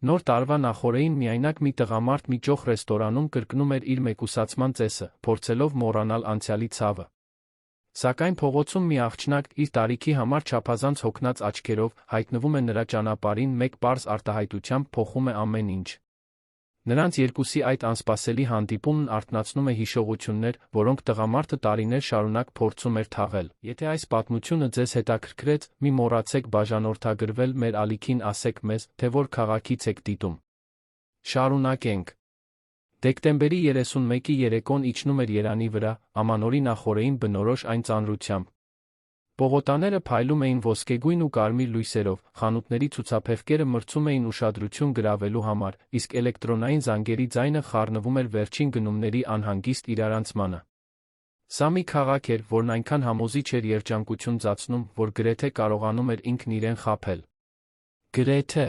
Նոր տարվա նախօրեին միայնակ մի տղամարդ մի ճոխ ռեստորանում կրկնում էր իր մեկուսացման ծեսը, փորձելով մոռանալ անցյալի ցավը։ Սակայն փողոցում մի աղջնակ, իր տարիքի համար չափազանց հոգնած աչքերով, հայտնվում է նրա ճանապարհին մեկ պարզ արտահայտությամբ փոխում է ամեն ինչ։ Նրանց երկուսի այդ անսպասելի հանդիպումն արթնացնում է հիշողություններ, որոնք տղամարդը տարիներ շարունակ փորձում էր թաղել։ Եթե այս պատմությունը ձեզ հետաքրքրեց, մի մոռացեք բաժանորդագրվել մեր ալիքին, ասեք մեզ, թե որ քաղաքից եք դիտում։ Շարունակենք։ Դեկտեմբերի 31-ի երեկոն իջնում էր Երանի վրա, ամանորի նախօրեին բնորոշ այն ծանրությամբ։ Պողոտաները փայլում էին ոսկեգույն ու կարմիր լույսերով, խանութների ցուցափեղկերը մրցում էին ուշադրություն գրավելու համար, իսկ էլեկտրոնային զանգերի ձայնը խառնվում էր վերջին գնումների անհանգիստ իրարանցմանը։ Սա մի քաղաք էր, որն այնքան համոզիչ էր երջանկություն ծածնում, որ գրեթե կարողանում էր ինքն իրեն խաբել։ Գրեթե։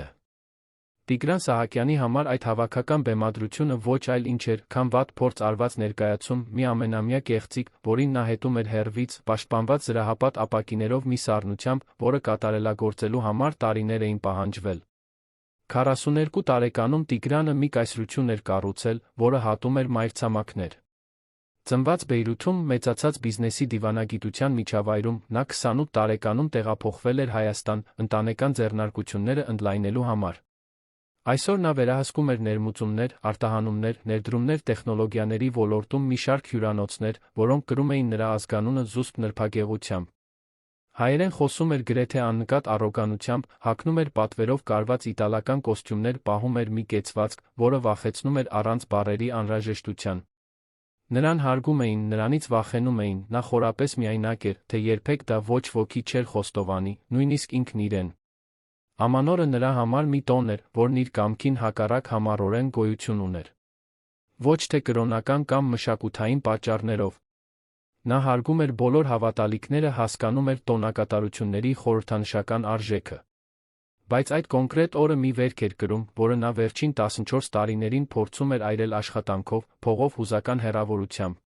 Տիգրան Սահակյանի համար այդ հավաքական բեմադրությունը ոչ այլ ինչ էր, քան վատ փորձ արված ներկայացում մի ամենամյա կեղծիք, որին նա հետում էր հեռվից, պաշտպանված զրահապատ ապակիներով մի սառնությամբ, որը կատարելագործելու համար տարիներ էին պահանջվել։ 42 տարեկանում Տիգրանը մի կայսրություն էր կառուցել, որը հատում էր մայրցամաքներ։ Ծնված Բեյրութում, մեծացած բիզնեսի դիվանագիտության միջավայրում, նա 28 տարեկանում տեղափոխվել էր Հայաստան, ընտանեկան ձեռնարկությունները ընդլայնելու համար։ Այսօր նա վերահսկում էր ներմուծումներ, արտահանումներ, ներդրումներ տեխնոլոգիաների ոլորտում մի շարք հյուրանոցներ, որոնք կրում էին նրա ազգանունը զուսպ նրբագեղությամբ։ Հայերեն խոսում էր գրեթե աննկատ առոգանությամբ, հագնում էր պատվերով կարված իտալական կոստյումներ, պահում էր մի կեցվածք, որը վախեցնում էր առանց բառերի անհրաժեշտության։ Նրան հարգում էին, նրանից վախենում էին, նա խորապես միայնակ էր, թե երբեք դա ոչ ոքի չէր խոստովանի, նույնիսկ ինքն իրեն։ Ամանորը նրա համար մի տոն էր, որն իր կամքին հակառակ համառորեն գոյություն ուներ։ Ոչ թե կրոնական կամ մշակութային պատճառներով։ Նա հարգում էր բոլոր հավատալիքները, հասկանում էր տոնակատարությունների խորհրդանշական արժեքը։ Բայց այդ կոնկրետ օրը մի վերք էր կրում, որը նա վերջին 14 տարիներին փորձում էր այրել աշխատանքով, փողով, հուզական հեռավորությամբ։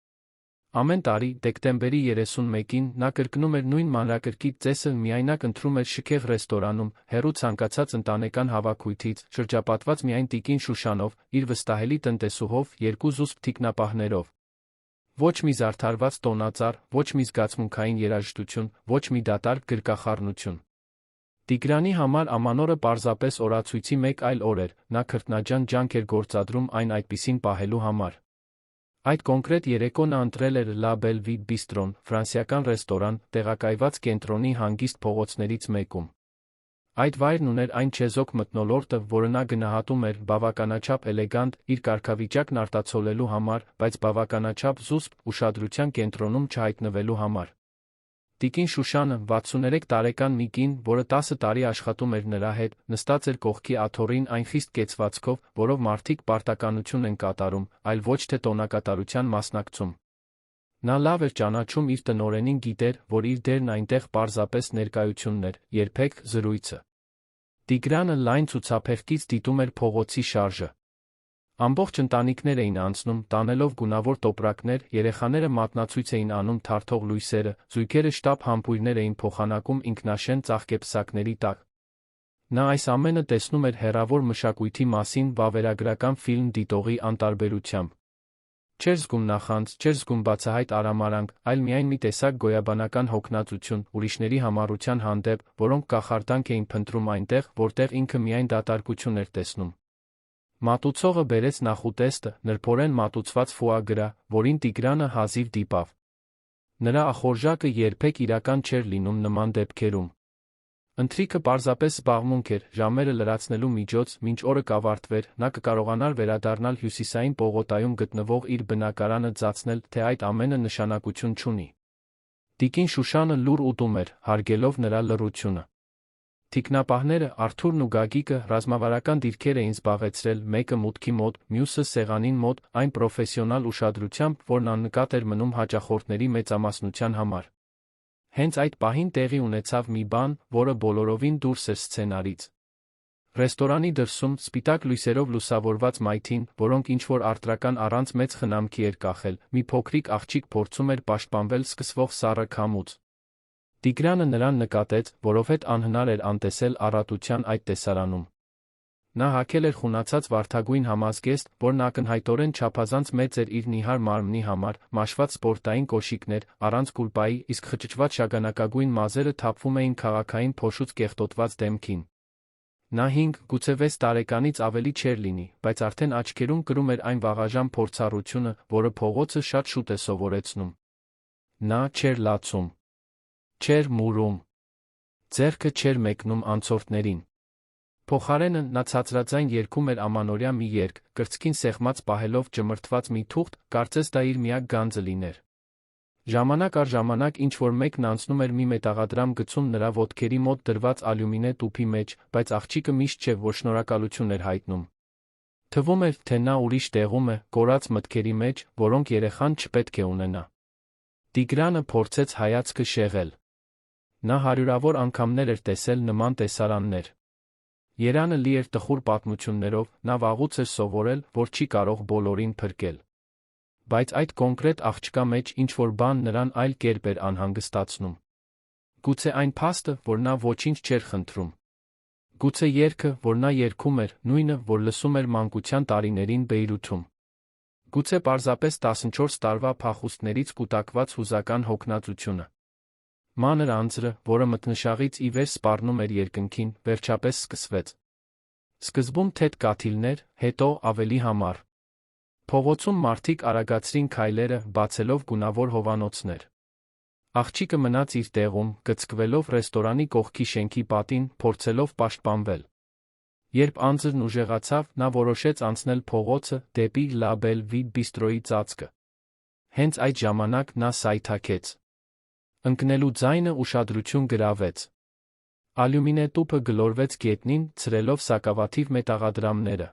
Ամեն տարի, դեկտեմբերի 31-ին, նա կրկնում էր նույն մանրակրկիտ ծեսը, միայնակ ընտրում էր շքեղ ռեստորանում, հեռու ցանկացած ընտանեկան հավաքույթից, շրջապատված միայն տիկին Շուշանով, իր վստահելի տնտեսուհով, երկու զուսպ թիկնապահներով։ Ոչ մի զարդարված տոնածառ, ոչ մի զգացմունքային երաժշտություն, ոչ մի դատարկ գրկախառնություն։ Տիգրանի համար ամանորը պարզապես օրացույցի մեկ այլ օր էր, նա քրտնաջան ջանք էր գործադրում այն այդպիսին պահելու համար։ Այդ կոնկրետ երեկո նա ընտրել էր La Belle Vie Bistron, ֆրանսիական ռեստորան, տեղակայված կենտրոնի հանգիստ փողոցներից մեկում։ Այդ վայրն ուներ այն չեզոք մթնոլորտը, որը նա գնահատում էր, բավականաչափ էլեգանտ, իր կարգավիճակն արտացոլելու համար, բայց բավականաչափ զուսպ, ուշադրության կենտրոնում չհայտնվելու համար։ Տիկին Շուշանը, 63 տարեկան մի կին, որը 10 տարի աշխատում էր նրա հետ, նստած էր կողքի աթոռին այն խիստ կեցվածքով, որով մարդիկ պարտականություն են կատարում, այլ ոչ թե տոնակատարության մասնակցում։ Նա լավ էր ճանաչում իր տնօրենին, գիտեր, որ իր դերն այնտեղ պարզապես ներկայությունն էր, երբեք զրույցը։ Տիգրանը լայն ցուցափեղկից դիտում էր փողոցի շարժը։ Ամբողջ ընտանիքներ էին անցնում, տանելով գունավոր տոպրակներ, երեխաները մատնացույց էին անում թարթող լույսերը, զույգերը շտապ համբույրներ էին փոխանակում ինքնաշեն ծաղկեպսակների տակ։ Նա այս ամենը տեսնում էր հեռավոր մշակույթի մասին վավերագրական ֆիլմ դիտողի անտարբերությամբ։ Չէր զգում նախանձ, չէր զգում բացահայտ արամարանք, այլ միայն մի տեսակ գոյաբանական հոգնածություն ուրիշների համառության հանդեպ, որոնք կախարդանք էին փնտրում այնտեղ, որտեղ ինքը միայն դատարկություն էր տեսնում։ Մատուցողը բերեց նախուտեստը, նրբորեն մատուցված ֆուա գրա, որին Տիգրանը հազիվ դիպավ։ Նրա ախորժակը երբեք իրական չէր լինում նման դեպքերում։ Ընթրիքը պարզապես զբաղմունք էր, ժամերը լրացնելու միջոց, մինչ օրը կավարտվեր, նա կկարողանար վերադառնալ հյուսիսային պողոտայում գտնվող իր բնակարանը ձացնել, թե այդ ամենը նշանակություն չունի։ Տիկին Շուշանը լուռ ուտում էր, հարգելով նրա լռությունը։ Թիկնապահները, Արթուրն ու Գագիկը ռազմավարական դիրքեր էին զբաղեցրել, մեկը մուտքի մոտ, մյուսը սեղանին մոտ, այն պրոֆեսիոնալ ուշադրությամբ, որն աննկատ էր մնում հաճախորդների մեծամասնության համար։ Հենց այդ պահին տեղի ունեցավ մի բան, որը բոլորովին դուրս էր սցենարից։ Ռեստորանի դրսում, սպիտակ լույսերով լուսավորված մայթին, որոնք ինչ-որ արտրական առանց մեծ խնամքի էր կախել, մի փոքրիկ աղջիկ փորձում էր պաշտպանվել սկսվող սառը քամուց։ Տիգրանը նրան նկատեց, որովհետև անհնար էր անտեսել առատության այդ տեսարանում։ Նա հագել էր խունացած վարդագույն համազգեստ, որն ակնհայտորեն չափազանց մեծ էր իր նիհար մարմնի համար, մաշված սպորտային կոշիկներ, առանց կուլպայի, իսկ խճճված շագանակագույն մազերը թափվում էին քաղաքային փոշուց կեղտոտված դեմքին։ Նա 5, գուցե 6 տարեկանից ավելի չէր լինի, բայց արդեն աչքերում կրում էր այն վաղաժամ փորձառությունը, որը փողոցը շատ շուտ է սովորեցնում։ Նա չէր լացում, չէր մուրում, ձեռքը չէր մեկնում անցորդներին։ Փոխարենը նա ցածրաձայն երգում էր ամանորյա մի երգ, կրծքին սեղմած պահելով ճմրթված մի թուղթ, կարծես դա իր միակ գանձը լիներ։ Ժամանակ առ ժամանակ ինչ-որ մեկն անցնում էր մի մետաղադրամ գցում նրա ոտքերի մոտ դրված ալյումինե տուփի մեջ, բայց աղջիկը միշտ չէ, որ շնորհակալություն էր հայտնում։ Թվում էր, թե նա ուրիշ տեղում է, կորած մտքերի մեջ, որոնք երեխան չպետք է ունենա։ Տիգրանը փորձեց հայացքը շեղել։ Նա հարյուրավոր անգամներ էր տեսել նման տեսարաններ։ Երանը լի էր տխուր պատմություններով, նա վաղուց էր սովորել, որ չի կարող բոլորին փրկել։ Բայց այդ կոնկրետ աղջկա մեջ ինչ-որ բան նրան այլ կերպ էր անհանգստացնում։ Գուցե այն փաստը, որ նա ոչինչ չէր խնդրում։ Գուցե երգը, որ նա երգում էր, նույնը, որ լսում էր մանկության տարիներին Բեյրութում։ Գուցե պարզապես 14 տարվա փախուստներից կուտակված հուզական հոգնածությունը։ Մանր անձրը, որը մթնշաղից ի վեր սպառնում էր երկնքին, վերջապես սկսվեց։ Սկզբում թեթ կաթիլներ, հետո ավելի համառ։ Փողոցում մարդիկ արագացրին քայլերը, բացելով գունավոր հովանոցներ։ Աղջիկը մնաց իր տեղում, գծկվելով ռեստորանի կողքի շենքի պատին, փորձելով պաշտպանվել։ Երբ անձրն ուժեղացավ, նա որոշեց անցնել փողոցը, դեպի Լա Բել Վի բիստրոյի ծածկը։ Հենց այդ ժամանակ նա սայթաքեց։ Ընկնելու ձայնը ուշադրություն գրավեց։ Ալյումինե տուփը գլորվեց գետնին, ցրելով սակավաթիվ մետաղադրամները։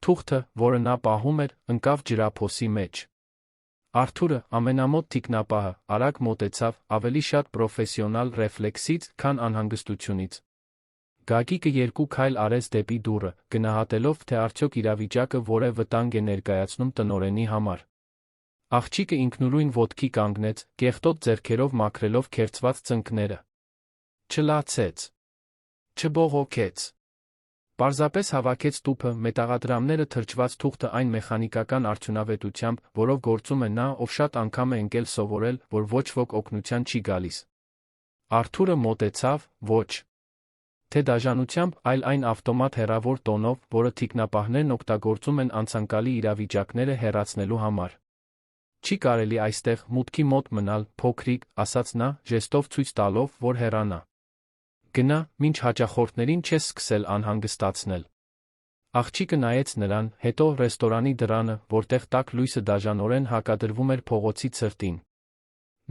Թուղթը, որը նա պահում էր, ընկավ ջրափոսի մեջ։ Արթուրը, ամենամոտ թիկնապահը, արագ մոտեցավ, ավելի շատ պրոֆեսիոնալ ռեֆլեքսից, քան անհանգստությունից։ Գագիկը 2 քայլ արեց դեպի դուռը, գնահատելով, թե արդյոք իրավիճակը որևէ վտանգ է ներկայացնում տնօրենի համար։ Աղջիկը ինքնուրույն ոտքի կանգնեց, կեղտոտ ձեռքերով մաքրելով քերծված ծնկները։ Չլացեց։ Չբողոքեց։ Պարզապես հավաքեց տուփը, մետաղադրամները թրջված թուղթը այն մեխանիկական արդյունավետությամբ, որով գործում է նա, ով շատ անգամ է ընկել սովորել, որ ոչ ոք օգնության չի գալիս։ Արթուրը մոտեցավ, ոչ թե դաժանությամբ, այլ այն ավտոմատ հեռավոր տոնով, որը թիկնապահներն օգտագործում են անցանկալի իրավիճակները հեռացնելու համար։ Չի կարելի այստեղ մուտքի մոտ մնալ, փոքրիկ, ասաց նա, ժեստով ցույց տալով, որ հեռանա։ Գնա, մինչ հաճախորդներին չես սկսել անհանգստացնել։ Աղջիկը նայեց նրան, հետո ռեստորանի դռանը, որտեղ տաք լույսը դաժանորեն հակադրվում էր փողոցի ցրտին։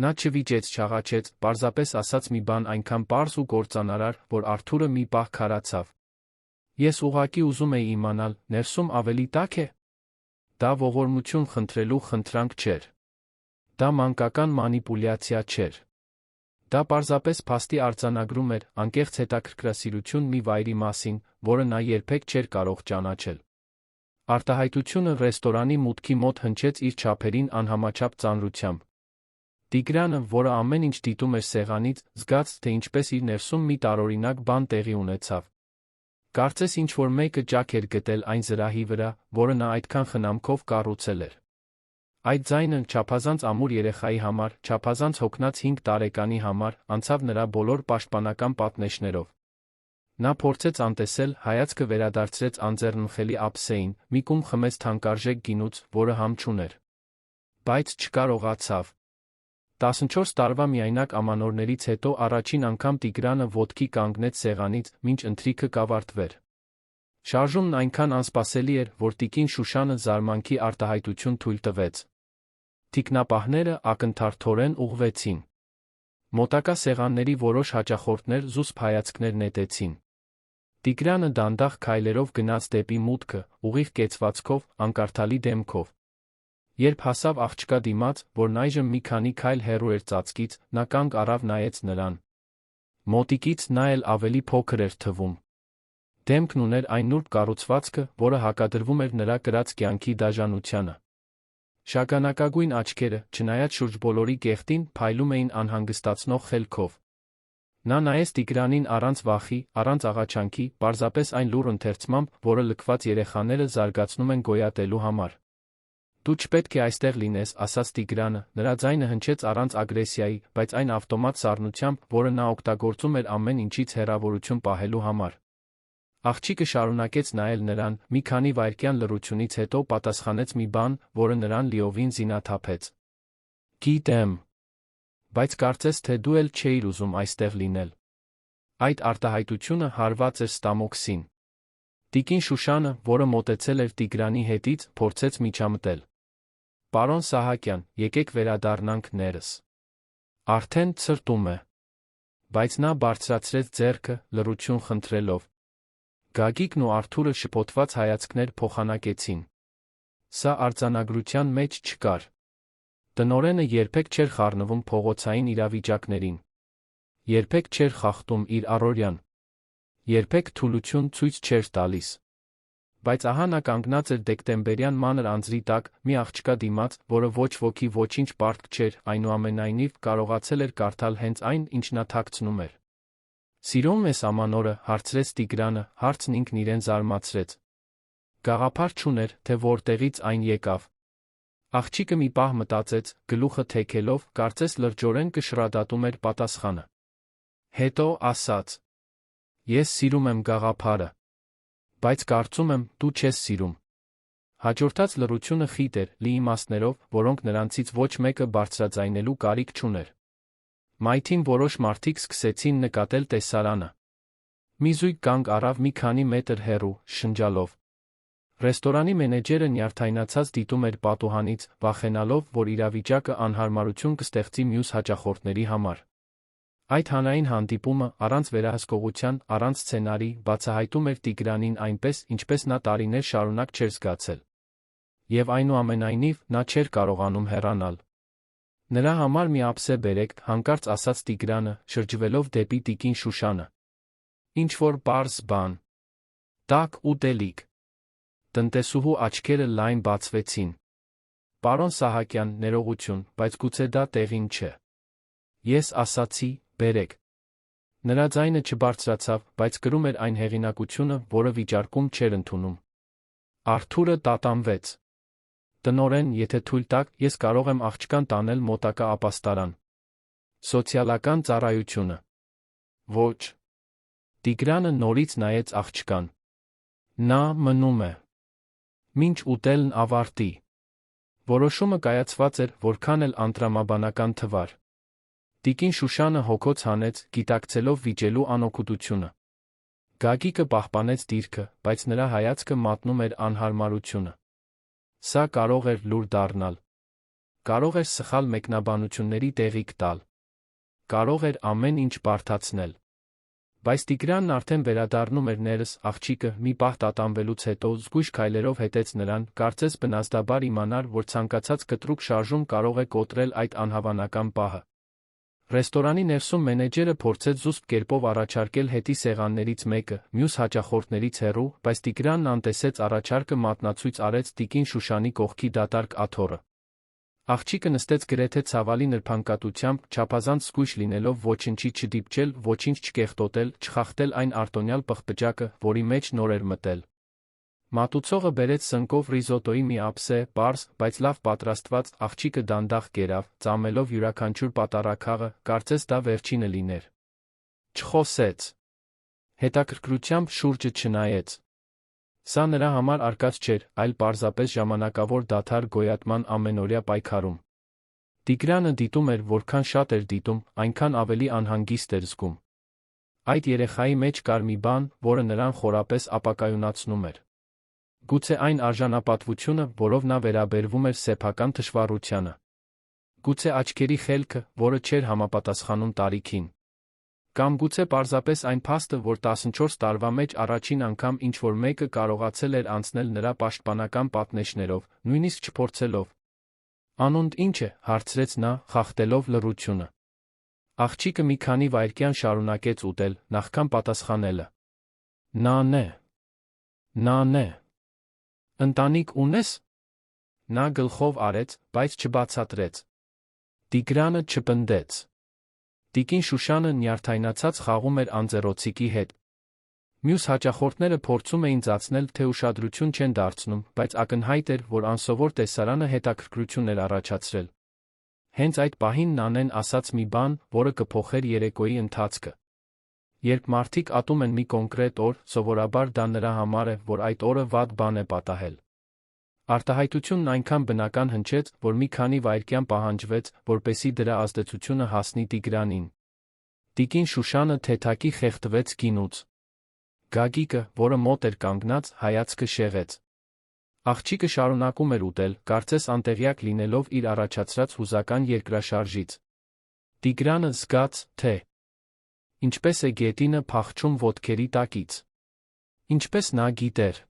Նա չվիճեց, չաղաչեց, պարզապես ասաց մի բան այնքան պարզ ու կործանարար, որ Արթուրը մի պահ քարացավ։ Ես ուղղակի ուզում էի իմանալ, ներսում ավելի տաք է։ Դա ողորմություն խնդրելու խնդրանք չէր։ Դա մանկական մանիպուլյացիա չէր։ Դա պարզապես փաստի արձանագրում էր, անկեղծ հետաքրքրասիրություն մի վայրի մասին, որը նա երբեք չէր կարող ճանաչել։ Արտահայտությունը ռեստորանի մուտքի մոտ հնչեց իր չափերին անհամաչափ ծանրությամբ։ Տիգրանը, որը ամեն ինչ դիտում էր սեղանից, զգաց, թե ինչպես իր ներսում մի տարօրինակ բան տեղի ունեցավ։ Կարծես ինչ-որ մեկը ճաք էր գտել այն զրահի վրա, որը նա այդքան խնամքով կառուցել էր։ Այդ ձայնը, չափազանց ամուր երեխայի համար, չափազանց հոգնած 5 տարեկանի համար, անցավ նրա բոլոր պաշտպանական պատնեշներով։ Նա փորձեց անտեսել, հայացքը վերադարձրեց անձեռնմխելի ափսեին, մի կում խմեց թանկարժեք գինուց, որը համ չուներ։ Բայց չկարողացավ։ 14 տարվա միայնակ ամանորներից հետո առաջին անգամ Տիգրանը ոտքի կանգնեց սեղանից, մինչ ընթրիքը կավարտվեր։ Շարժումն այնքան անսպասելի էր, որ տիկին Շուշանը զարմանքի արտահայտություն թույլ տվեց։ Թիկնապահները ակնթարթորեն ուղղվեցին։ Մոտակա սեղանների որոշ հաճախորդներ զուսպ հայացքներ նետեցին։ Տիգրանը դանդաղ քայլերով գնաց դեպի մուտքը, ուղիղ կեցվածքով, անկարդալի դեմքով։ Երբ հասավ աղջկա դիմաց, որն այժմ մի քանի քայլ հեռու էր ծածկից, նա կանգ առավ, նայեց նրան։ Մոտիկից նա էլ ավելի փոքր էր թվում։ Դեմքն ուներ այն նուրբ կառուցվածքը, որը հակադրվում էր նրա կրած կյանքի դաժանությանը։ Շագանակագույն աչքերը, չնայած շուրջբոլորի կեղտին, փայլում էին անհանգստացնող խելքով։ Նա նայեց Տիգրանին առանց վախի, առանց աղաչանքի, պարզապես այն լուռ ընթերցմամբ, որը լքված երեխաները զարգացնում են գոյատելու համար։ Դու չպետք է այստեղ լինես, ասաց Տիգրանը, նրա ձայնը հնչեց առանց ագրեսիայի, բայց այն ավտոմատ սառնությամբ, որը նա օգտագործում էր ամեն ինչից հեռավորություն պահելու համար։ Աղջիկը շարունակեց նայել նրան, մի քանի վայրկյան լռությունից հետո պատասխանեց մի բան, որը նրան լիովին զինաթափեց։ Գիտեմ։ Բայց կարծես թե դու էլ չէիր ուզում այստեղ լինել։ Այդ արտահայտությունը հարված էր Ստամոքսին։ Տիկին Շուշանը, որը մոտեցել էր Տիգրանի հետից, փորձեց միջամտել։ Պարոն Սահակյան, եկեք վերադառնանք ներս։ Արդեն ցրտում է։ Բայց նա բարձրացրեց ձեռքը, լռություն խնդրելով։ Գագիկն ու Արթուրը շփոթված հայացքներ փոխանակեցին։ Սա արձանագրության մեջ չկար։ Տնօրենը երբեք չէր խառնվում փողոցային իրավիճակներին։ Երբեք չէր խախտում իր առօրյան։ Երբեք թուլություն ցույց չէր տալիս։ Բայց ահա նա կանգնած էր դեկտեմբերյան մանր անձրի տակ, մի աղջկա դիմաց, որը ոչ ոքի ոչինչ պարտք չէր, այնուամենայնիվ կարողացել էր կարդալ հենց այն, ինչ նա թաքցնում էր։ Սիրում ես ամանորը, հարցրեց Տիգրանը, հարցն ինքն իրեն զարմացրեց։ Գաղափար չուներ, թե որտեղից այն եկավ։ Աղջիկը մի պահ մտածեց, գլուխը թեքելով, կարծես լրջորեն կշռադատում էր պատասխանը։ Հետո ասաց. Ես սիրում եմ գաղափարը։ Բայց կարծում եմ, դու չես սիրում։ Հաջորդած լռությունը խիտ էր, լի իմաստներով, որոնք նրանցից ոչ մեկը բարձրաձայնելու կարիք չուներ։ Մայթին որոշ մարդիկ սկսեցին նկատել տեսարանը։ Մի զույգ կանգ առավ մի քանի մետր հեռու, շնջալով։ Ռեստորանի մենեջերը նյարդայնացած դիտում էր պատուհանից, վախենալով, որ իրավիճակը անհարմարություն կստեղծի մյուս հաճախորդների համար։ Այդ հանրային հանդիպումը, առանց վերահսկողության, առանց սցենարի, բացահայտում էր Տիգրանին այնպես, ինչպես նա տարիներ շարունակ չէր զգացել։ Եվ այնուամենայնիվ, նա չէր կարողանում հեռանալ։ Նրա համար մի ափսե բերեք, հանկարծ ասաց Տիգրանը, շրջվելով դեպի տիկին Շուշանը։ Ինչ-որ պարզ բան։ Տաք ուտելիք։ Տնտեսուհու աչքերը լայն բացվեցին։ Պարոն Սահակյան, ներողություն, բայց գուցե դա տեղին չէ։ Ես ասացի, բերեք։ Նրա ձայնը չբարձրացավ, բայց կրում էր այն հեղինակությունը, որը վիճարկում չէր ընդունում։ Արթուրը տատանվեց։ Տնօրեն, եթե թույլ տաք, ես կարող եմ աղջկան տանել մոտակա ապաստարան։ Սոցիալական ծառայությունը։ Ոչ։ Տիգրանը նորից նայեց աղջկան։ Նա մնում է։ Մինչ ուտելն ավարտի։ Որոշումը կայացված էր, որքան էլ անտրամաբանական թվար։ Տիկին Շուշանը հոգոց հանեց, գիտակցելով վիճելու անօգուտությունը։ Գագիկը պահպանեց դիրքը, բայց նրա հայացքը մատնում էր անհարմարությունը։ Սա կարող էր լուր դառնալ։ Կարող էր սխալ մեկնաբանությունների տեղիք տալ։ Կարող էր ամեն ինչ բարդացնել։ Բայց Տիգրանն արդեն վերադառնում էր ներս, աղջիկը, մի պահ տատանվելուց հետո, զգույշ քայլերով հետեց նրան, կարծես բնազդաբար իմանար, որ ցանկացած կտրուկ շարժում կարող է կոտրել այդ անհավանական պահը։ Ռեստորանի ներսում մենեջերը փորձեց զուսպ կերպով առաջարկել հետի սեղաններից մեկը, մյուս հաճախորդներից հեռու, բայց Տիգրանն անտեսեց առաջարկը մատնացույց արեց տիկին Շուշանի կողքի դատարկ աթոռը։ Աղջիկը նստեց գրեթե ցավալի նրբանկատությամբ, չափազանց զգույշ լինելով ոչնչի չդիպչել, ոչինչ չկեղտոտել, չխախտել այն արտոնյալ պղպջակը, որի մեջ նոր էր մտել։ Մատուցողը բերեց սնկով ռիզոտոյի մի ափսե, պարզ, բայց լավ պատրաստված, աղջիկը դանդաղ կերավ, ծամելով յուրաքանչյուր պատառաքաղը, կարծես դա վերջինը լիներ։ Չխոսեց։ Հետաքրքրությամբ շուրջը չնայեց։ Սա նրա համար արկած չէր, այլ պարզապես ժամանակավոր դադար գոյատման ամենօրյա պայքարում։ Տիգրանը դիտում էր, որքան շատ էր դիտում, այնքան ավելի անհանգիստ էր զգում։ Այդ երեխայի մեջ կար մի բան, որը նրան խորապես ապակայունացնում էր։ Գուցե այն արժանապատվությունը, որով նա վերաբերվում էր սեփական թշվառությանը։ Գուցե աչքերի խելքը, որը չէր համապատասխանում տարիքին։ Կամ գուցե պարզապես այն փաստը, որ 14 տարվա մեջ առաջին անգամ ինչ-որ մեկը կարողացել էր անցնել նրա պաշտպանական պատնեշներով, նույնիսկ չփորձելով։ Անունդ ինչ է, հարցրեց նա, խախտելով լռությունը։ Աղջիկը մի քանի վայրկյան շարունակեց ուտել, նախքան պատասխանելը։ Նանե։ Նանե։ Ընտանիք ունես։ Նա գլխով արեց, բայց չբացատրեց։ Տիգրանը չպնդեց։ Տիկին Շուշանը նյարդայնացած խաղում էր անձեռոցիկի հետ։ Մյուս հաճախորդները փորձում էին ծածնել, թե ուշադրություն չեն դարձնում, բայց ակնհայտ էր, որ անսովոր տեսարանը հետաքրքրություն էր առաջացրել։ Հենց այդ պահին Նանեն ասաց մի բան, որը կփոխեր երեկոյի ընթացքը։ Երբ մարդիկ ատում են մի կոնկրետ օր, սովորաբար դա նրա համար է, որ այդ օրը վատ բան է պատահել։ Արտահայտությունն այնքան բնական հնչեց, որ մի քանի վայրկյան պահանջվեց, որպեսզի դրա ազդեցությունը հասնի Տիգրանին։ Տիկին Շուշանը թեթակի խեղդվեց գինուց։ Գագիկը, որը մոտ էր կանգնած, հայացքը շեղեց։ Աղջիկը շարունակում էր ուտել, կարծես անտեղյակ լինելով իր առաջացրած հուզական երկրաշարժից։ Տիգրանը զգաց, թե ինչպես է գետինը փախչում ոտքերի տակից։ Ինչպես նա գիտեր։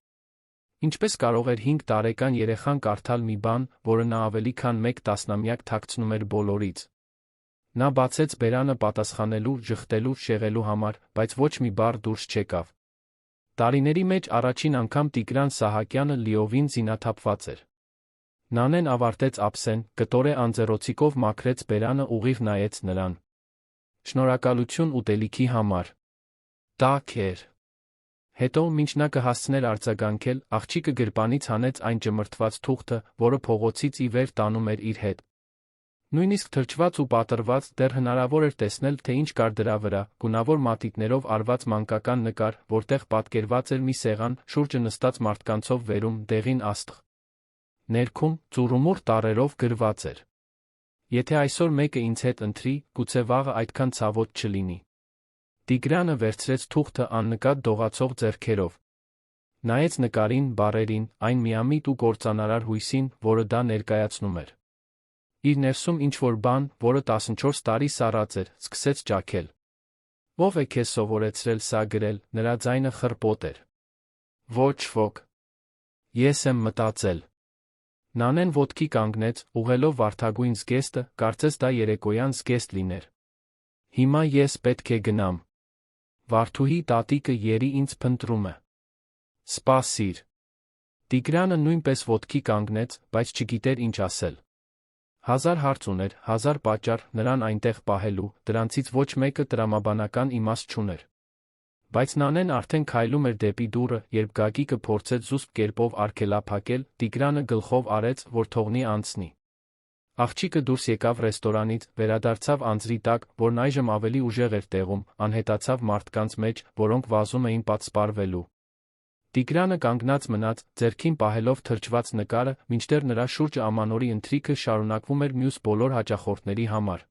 Ինչպես կարող էր 5 տարեկան երեխան կարդալ մի բան, որը նա ավելի քան 1 տասնամյակ թաքցնում էր բոլորից։ Նա բացեց բերանը պատասխանելու, ժխտելու, շեղելու համար, բայց ոչ մի բառ դուրս չեկավ։ Տարիների մեջ առաջին անգամ Տիգրան Սահակյանը լիովին զինաթափված էր։ Նանեն ավարտեց ափսեն, կտորե անձեռոցիկով մաքրեց բերանը, ուղիղ նայեց նրան։ Շնորհակալություն ուտելիքի համար։ Տաք էր։ Հետո, մինչ նա կհասցներ արձագանքել, աղջիկը գրպանից հանեց այն ճմրթված թուղթը, որը փողոցից ի վեր տանում էր իր հետ։ Նույնիսկ թրջված ու պատռված, դեռ հնարավոր էր տեսնել, թե ինչ կար դրա վրա, գունավոր մատիտներով արված մանկական նկար, որտեղ պատկերված էր մի սեղան, շուրջը նստած մարդկանցով վերում, դեղին աստղ։ Ներքում, ծուռումուռ տառերով գրված էր. Եթե այսօր մեկը ինձ հետ ընտրի, գուցե վաղը այդքան ցավոտ չլինի։ Տիգրանը վերցրեց թուղթը աննկատ դողացող ձեռքերով։ Նայեց նկարին, բառերին, այն միամիտ ու կործանարար հույսին, որը դա ներկայացնում էր։ Իր ներսում ինչ-որ բան, որը 14 տարի սառած էր, սկսեց ճաքել։ Ո՞վ է քեզ սովորեցրել սա գրել, նրա ձայնը խռպոտ էր։ Ոչ ոք։ Ես եմ մտածել։ Նանեն ոտքի կանգնեց, ուղղելով վարդագույն զգեստը, կարծես դա երեկոյան զգեստ լիներ։ Հիմա ես պետք է գնամ։ Վարդուհի տատիկը երի ինձ փնտրում է։ Սպասիր։ Տիգրանը նույնպես ոտքի կանգնեց, բայց չգիտեր ինչ ասել։ Հազար հարց ուներ, հազար պատճառ նրան այնտեղ պահելու, դրանցից ոչ մեկը տրամաբանական իմաստ չուներ։ Բայց Նանեն արդեն քայլում էր դեպի դուռը, երբ Գագիկը փորձեց զուսպ կերպով արգելափակել, Տիգրանը գլխով արեց, որ թողնի անցնի։ Աղջիկը դուրս եկավ ռեստորանից, վերադարձավ անձրի տակ, որն այժմ ավելի ուժեղ էր տեղում, անհետացավ մարդկանց մեջ, որոնք վազում էին պատսպարվելու։ Տիգրանը կանգնած մնաց, ձեռքին պահելով թրջված նկարը, մինչդեռ նրա շուրջը ամանորի ընթրիքը շարունակվում էր մյուս բոլոր հաճախորդների համար։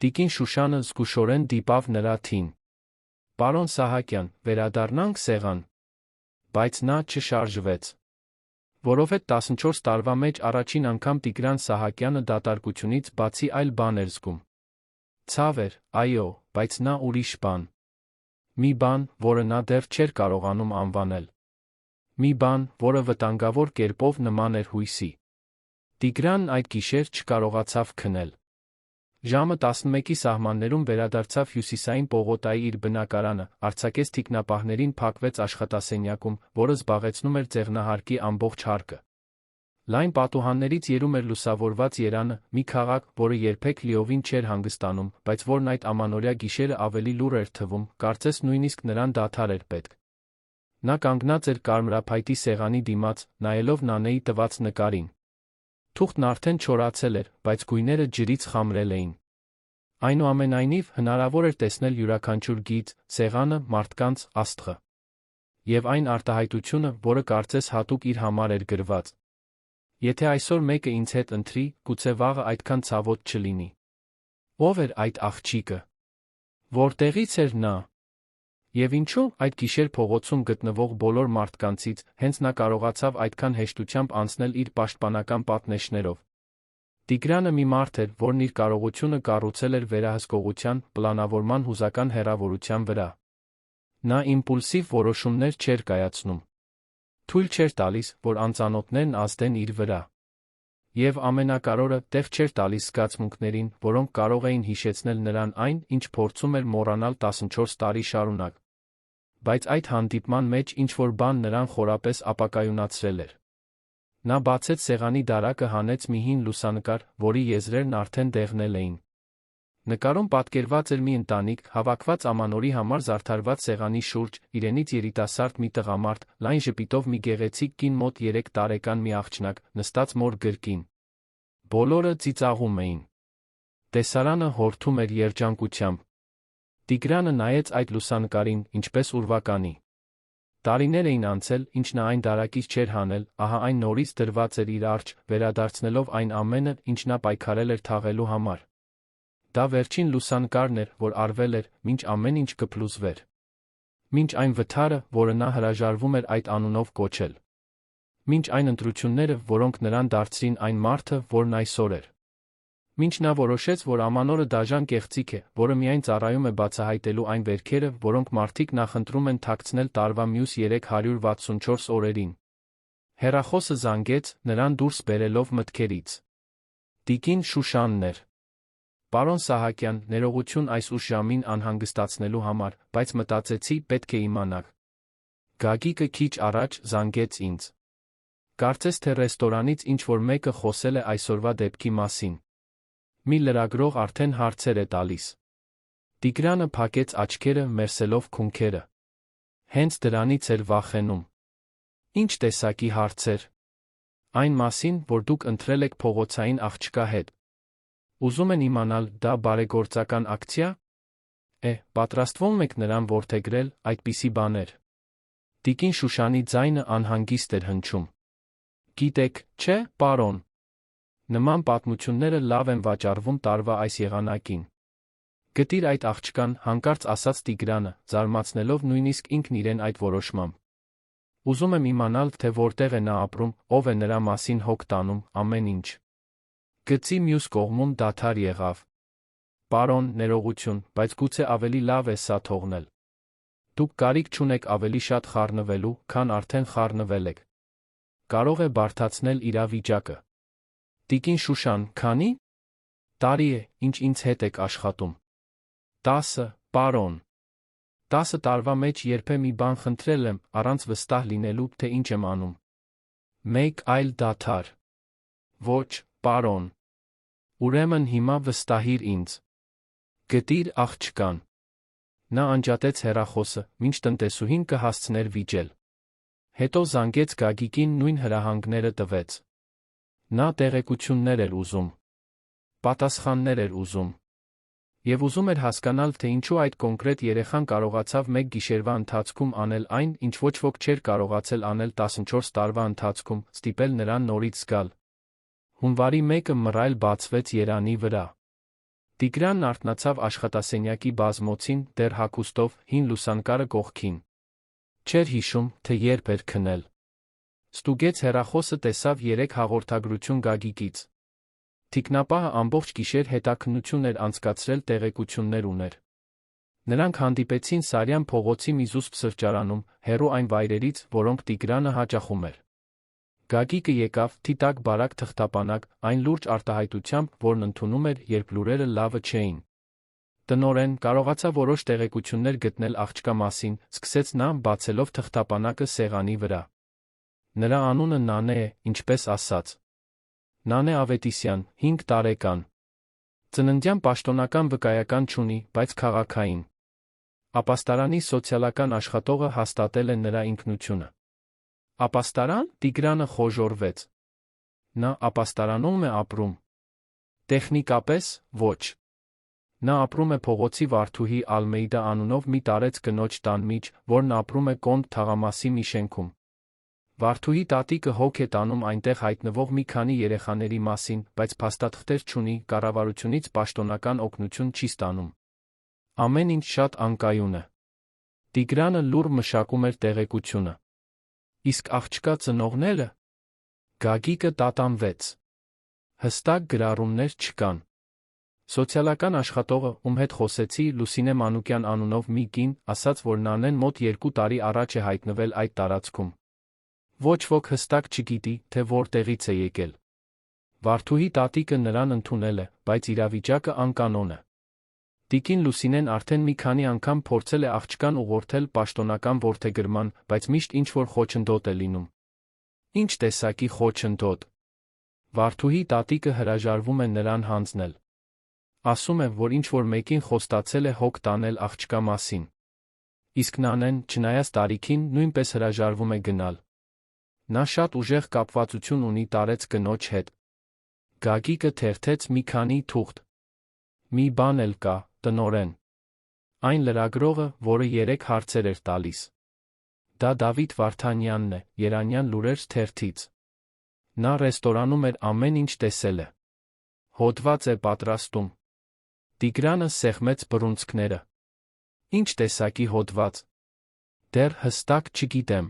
Տիկին Շուշանը զգուշորեն դիպավ նրա թին։ Պարոն Սահակյան, վերադառնանք սեղան։ Բայց նա չշարժվեց։ Որովհետև 14 տարվա մեջ առաջին անգամ Տիգրան Սահակյանը դատարկությունից բացի այլ բան էր զգում։ Ցավ էր, այո, բայց նա ուրիշ բան։ Մի բան, որը նա դեռ չէր կարողանում անվանել։ Մի բան, որը վտանգավոր կերպով նման էր հույսի։ Տիգրանն այդ գիշեր չկարողացավ քնել։ Ժամը 11-ի սահմաններում վերադարձավ հյուսիսային պողոտայի իր բնակարանը, արձակեց թիկնապահներին, փակվեց աշխատասենյակում, որը զբաղեցնում էր ձեղնահարկի ամբողջ հարկը։ Լայն պատուհաններից երում էր լուսավորված երանը, մի քաղաք, որը երբեք լիովին չէր հանգստանում, բայց որն այդ ամանորյա գիշերը ավելի լուռ էր թվում, կարծես նույնիսկ նրան դադար էր պետք։ Նա կանգնած էր կարմրափայտի սեղանի դիմաց, նայելով Նանեի տված նկարին։ Թուղթն արդեն չորացել էր, բայց գույները ջրից խամրել էին։ Այնուամենայնիվ, հնարավոր էր տեսնել յուրաքանչյուր գիծ, սեղանը, մարդկանց, աստղը։ Եվ այն արտահայտությունը, որը կարծես հատուկ իր համար էր գրված։ Եթե այսօր մեկը ինձ հետ ընտրի, գուցե վաղը այդքան ցավոտ չլինի։ Ո՞վ էր այդ աղջիկը։ Որտեղից էր նա։ Եվ ինչու, այդ գիշեր փողոցում գտնվող բոլոր մարդկանցից, հենց նա կարողացավ այդքան հեշտությամբ անցնել իր պաշտպանական պատնեշներով։ Տիգրանը մի մարդ էր, որն իր կարողությունը կառուցել էր վերահսկողության, պլանավորման հուզական հեռավորության վրա։ Նա իմպուլսիվ որոշումներ չէր կայացնում։ Թույլ չէր տալիս, որ անծանոթներն ազդեն իր վրա։ Եվ ամենակարևորը, տեղ չէր տալիս զգացմունքներին, որոնք կարող էին հիշեցնել նրան այն, ինչ փորձում էր մոռանալ 14 տարի շարունակ։ Բայց այդ հանդիպման մեջ ինչ-որ բան նրան խորապես ապակայունացրել էր։ Նա բացեց սեղանի դարակը, հանեց մի հին լուսանկար, որի եզրերն արդեն դեղնել էին։ Նկարում պատկերված էր մի ընտանիք, հավաքված ամանորի համար զարդարված սեղանի շուրջ, իրենից երիտասարդ մի տղամարդ, լայն ժպիտով մի գեղեցիկ կին մոտ 3 տարեկան մի աղջնակ, նստած մոր գրկին։ Բոլորը ծիծաղում էին։ Տեսարանը հորթում էր երջանկությամբ։ Տիգրանը նայեց այդ լուսանկարին, ինչպես ուրվականի։ Տարիներ էին անցել, ինչ նա այն դարակից չէր հանել, ահա այն նորից դրված էր իր առջ, վերադարձնելով այն ամենը, ինչ նա պայքարել էր թաղելու համար։ Դա վերջին լուսանկարն էր, որ արվել էր, մինչ ամեն ինչ կփլուզվեր։ Մինչ այն վթարը, որը նա հրաժարվում էր այդ անունով կոչել։ Մինչ այն ընտրությունները, որոնք նրան դարձրին այն մարդը, որն այսօր էր։ Մինչ նա որոշեց, որ ամանորը դաժան կեղծիք է, որը միայն ծառայում է բացահայտելու այն վերքերը, որոնք մարդիկ նախընտրում են թաքցնել տարվա մյուս 364 օրերին։ Հեռախոսը զանգեց, նրան դուրս բերելով մտքերից։ Տիկին Շուշանն էր։ Պարոն Սահակյան, ներողություն այս ուշ ժամին անհանգստացնելու համար, բայց մտածեցի, պետք է իմանաք։ Գագիկը քիչ առաջ զանգեց ինձ։ Կարծես թե ռեստորանից ինչ-որ մեկը խոսել է այսօրվա դեպքի մասին։ Մի լրագրող արդեն հարցեր է տալիս։ Տիգրանը փակեց աչքերը, մերսելով քունքերը։ Հենց դրանից էր վախենում։ Ինչ տեսակի հարցեր։ Այն մասին, որ դուք ընտրել եք փողոցային աղջկա հետ։ Ուզում են իմանալ, դա բարեգործական ակցիա է, պատրաստվում եք նրան որդեգրել, այդպիսի բաներ։ Տիկին Շուշանի ձայնը անհանգիստ էր հնչում։ Գիտեք, չէ, պարոն։ Նման պատմությունները լավ են վաճառվում տարվա այս եղանակին։ Գտիր այդ աղջկան, հանկարծ ասաց Տիգրանը, զարմացնելով նույնիսկ ինքն իրեն այդ որոշմամբ։ Ուզում եմ իմանալ, թե որտեղ է նա ապրում, ով է նրա մասին հոգ տանում, ամեն ինչ։ Գծի մյուս կողմում դադար եղավ։ Պարոն, ներողություն, բայց գուցե ավելի լավ է սա թողնել։ Դուք կարիք չունեք ավելի շատ խառնվելու, քան արդեն խառնվել եք։ Կարող է բարդացնել իրավիճակը։ Տիկին Շուշան, քանի տարի է, ինչ ինձ հետ եք աշխատում։ 10, պարոն։ 10 տարվա մեջ երբեմն մի բան խնդրել եմ, առանց վստահ լինելու, թե ինչ եմ անում։ Մեկ այլ դադար։ Ոչ, պարոն։ Ուրեմն հիմա վստահիր ինձ։ Գտիր աղջկան։ Նա անջատեց հեռախոսը, մինչ տնտեսուհին կհասցներ վիճել։ Հետո զանգեց Գագիկին, նույն հրահանգները տվեց։ Նա տեղեկություններ էր ուզում։ Պատասխաններ էր ուզում։ Եվ ուզում էր հասկանալ, թե ինչու այդ կոնկրետ երեխան կարողացավ մեկ գիշերվա ընթացքում անել այն, ինչ ոչ ոք չէր կարողացել անել 14 տարվա ընթացքում, ստիպել նրան նորից զգալ։ Հունվարի 1-ը մռայլ բացվեց երանի վրա։ Տիգրանն արթնացավ աշխատասենյակի բազմոցին, դեռ հագուստով, հին լուսանկարը կողքին։ Չէր հիշում, թե երբ էր քնել։ Ստուգեց հեռախոսը, տեսավ 3 հաղորդագրություն Գագիկից։ Թիկնապահը ամբողջ գիշեր հետաքննություն էր անցկացրել, տեղեկություններ ուներ։ Նրանք հանդիպեցին Սարյան փողոցի մի զուսպ սրճարանում, հեռու այն վայրերից, որոնք Տիգրանը հաճախում էր։ Գագիկը եկավ, թիտակ բարակ թղթապանակ, այն լուրջ արտահայտությամբ, որն ընդունում էր, երբ լուրերը լավը չէին։ Տնօրեն, կարողացա որոշ տեղեկություններ գտնել աղջկա մասին, սկսեց նա, բացելով թղթապանակը սեղանի վրա։ Նրա անունը Նանե է, ինչպես ասած։ Նանե Ավետիսյան, 5 տարեկան։ Ծննդյան պաշտոնական վկայական չունի, բայց քաղաքային։ Ապաստարանի սոցիալական աշխատողը հաստատել է նրա ինքնությունը։ Ապաստարան, Տիգրանը խոժոռվեց։ Նա ապաստարանում է ապրում։ Տեխնիկապես, ոչ։ Նա ապրում է փողոցի Վարդուհի Ալմեիդա անունով մի տարեց կնոջ տան միջ, որն ապրում է Կոնդ թաղամասի մի շենքում։ Վարդուհի տատիկը հոգ է տանում այնտեղ հայտնվող մի քանի երեխաների մասին, բայց փաստաթղթեր չունի, կառավարությունից պաշտոնական օգնություն չի ստանում։ Ամեն ինչ շատ անկայուն է։ Տիգրանը լուռ մշակում էր տեղեկությունը։ Իսկ աղջկա ծնողները։ Գագիկը տատանվեց։ Հստակ գրառումներ չկան։ Սոցիալական աշխատողը, ում հետ խոսեցի, Լուսինե Մանուկյան անունով մի կին, ասաց, որ Նանեն մոտ 2 տարի առաջ է հայտնվել այդ տարածքում։ Ոչ ոք հստակ չգիտի, թե որտեղից է եկել։ Վարդուհի տատիկը նրան ընդունել է, բայց իրավիճակը անկանոն է։ Տիկին Լուսինեն արդեն մի քանի անգամ փորձել է աղջկան ուղղորդել պաշտոնական որդեգրման, բայց միշտ ինչ-որ խոչընդոտ է լինում։ Ինչ տեսակի խոչընդոտ։ Վարդուհի տատիկը հրաժարվում է նրան հանձնել։ Ասում է, որ ինչ-որ մեկին խոստացել է հոգ տանել աղջկա մասին։ Իսկ Նանեն, չնայած տարիքին, նույնպես հրաժարվում է գնալ։ Նա շատ ուժեղ կապվածություն ունի տարեց կնոջ հետ։ Գագիկը թերթեց մի քանի թուղթ։ Մի բան էլ կա, տնօրեն։ Այն լրագրողը, որը 3 հարցեր էր տալիս։ Դա Դավիթ Վարդանյանն է, Երանյան լուրեր թերթից։ Նա ռեստորանում էր ամեն ինչ տեսել է։ Հոդված է պատրաստում։ Տիգրանը սեղմեց բռունցքները։ Ինչ տեսակի հոդված։ Դեռ հստակ չգիտեմ։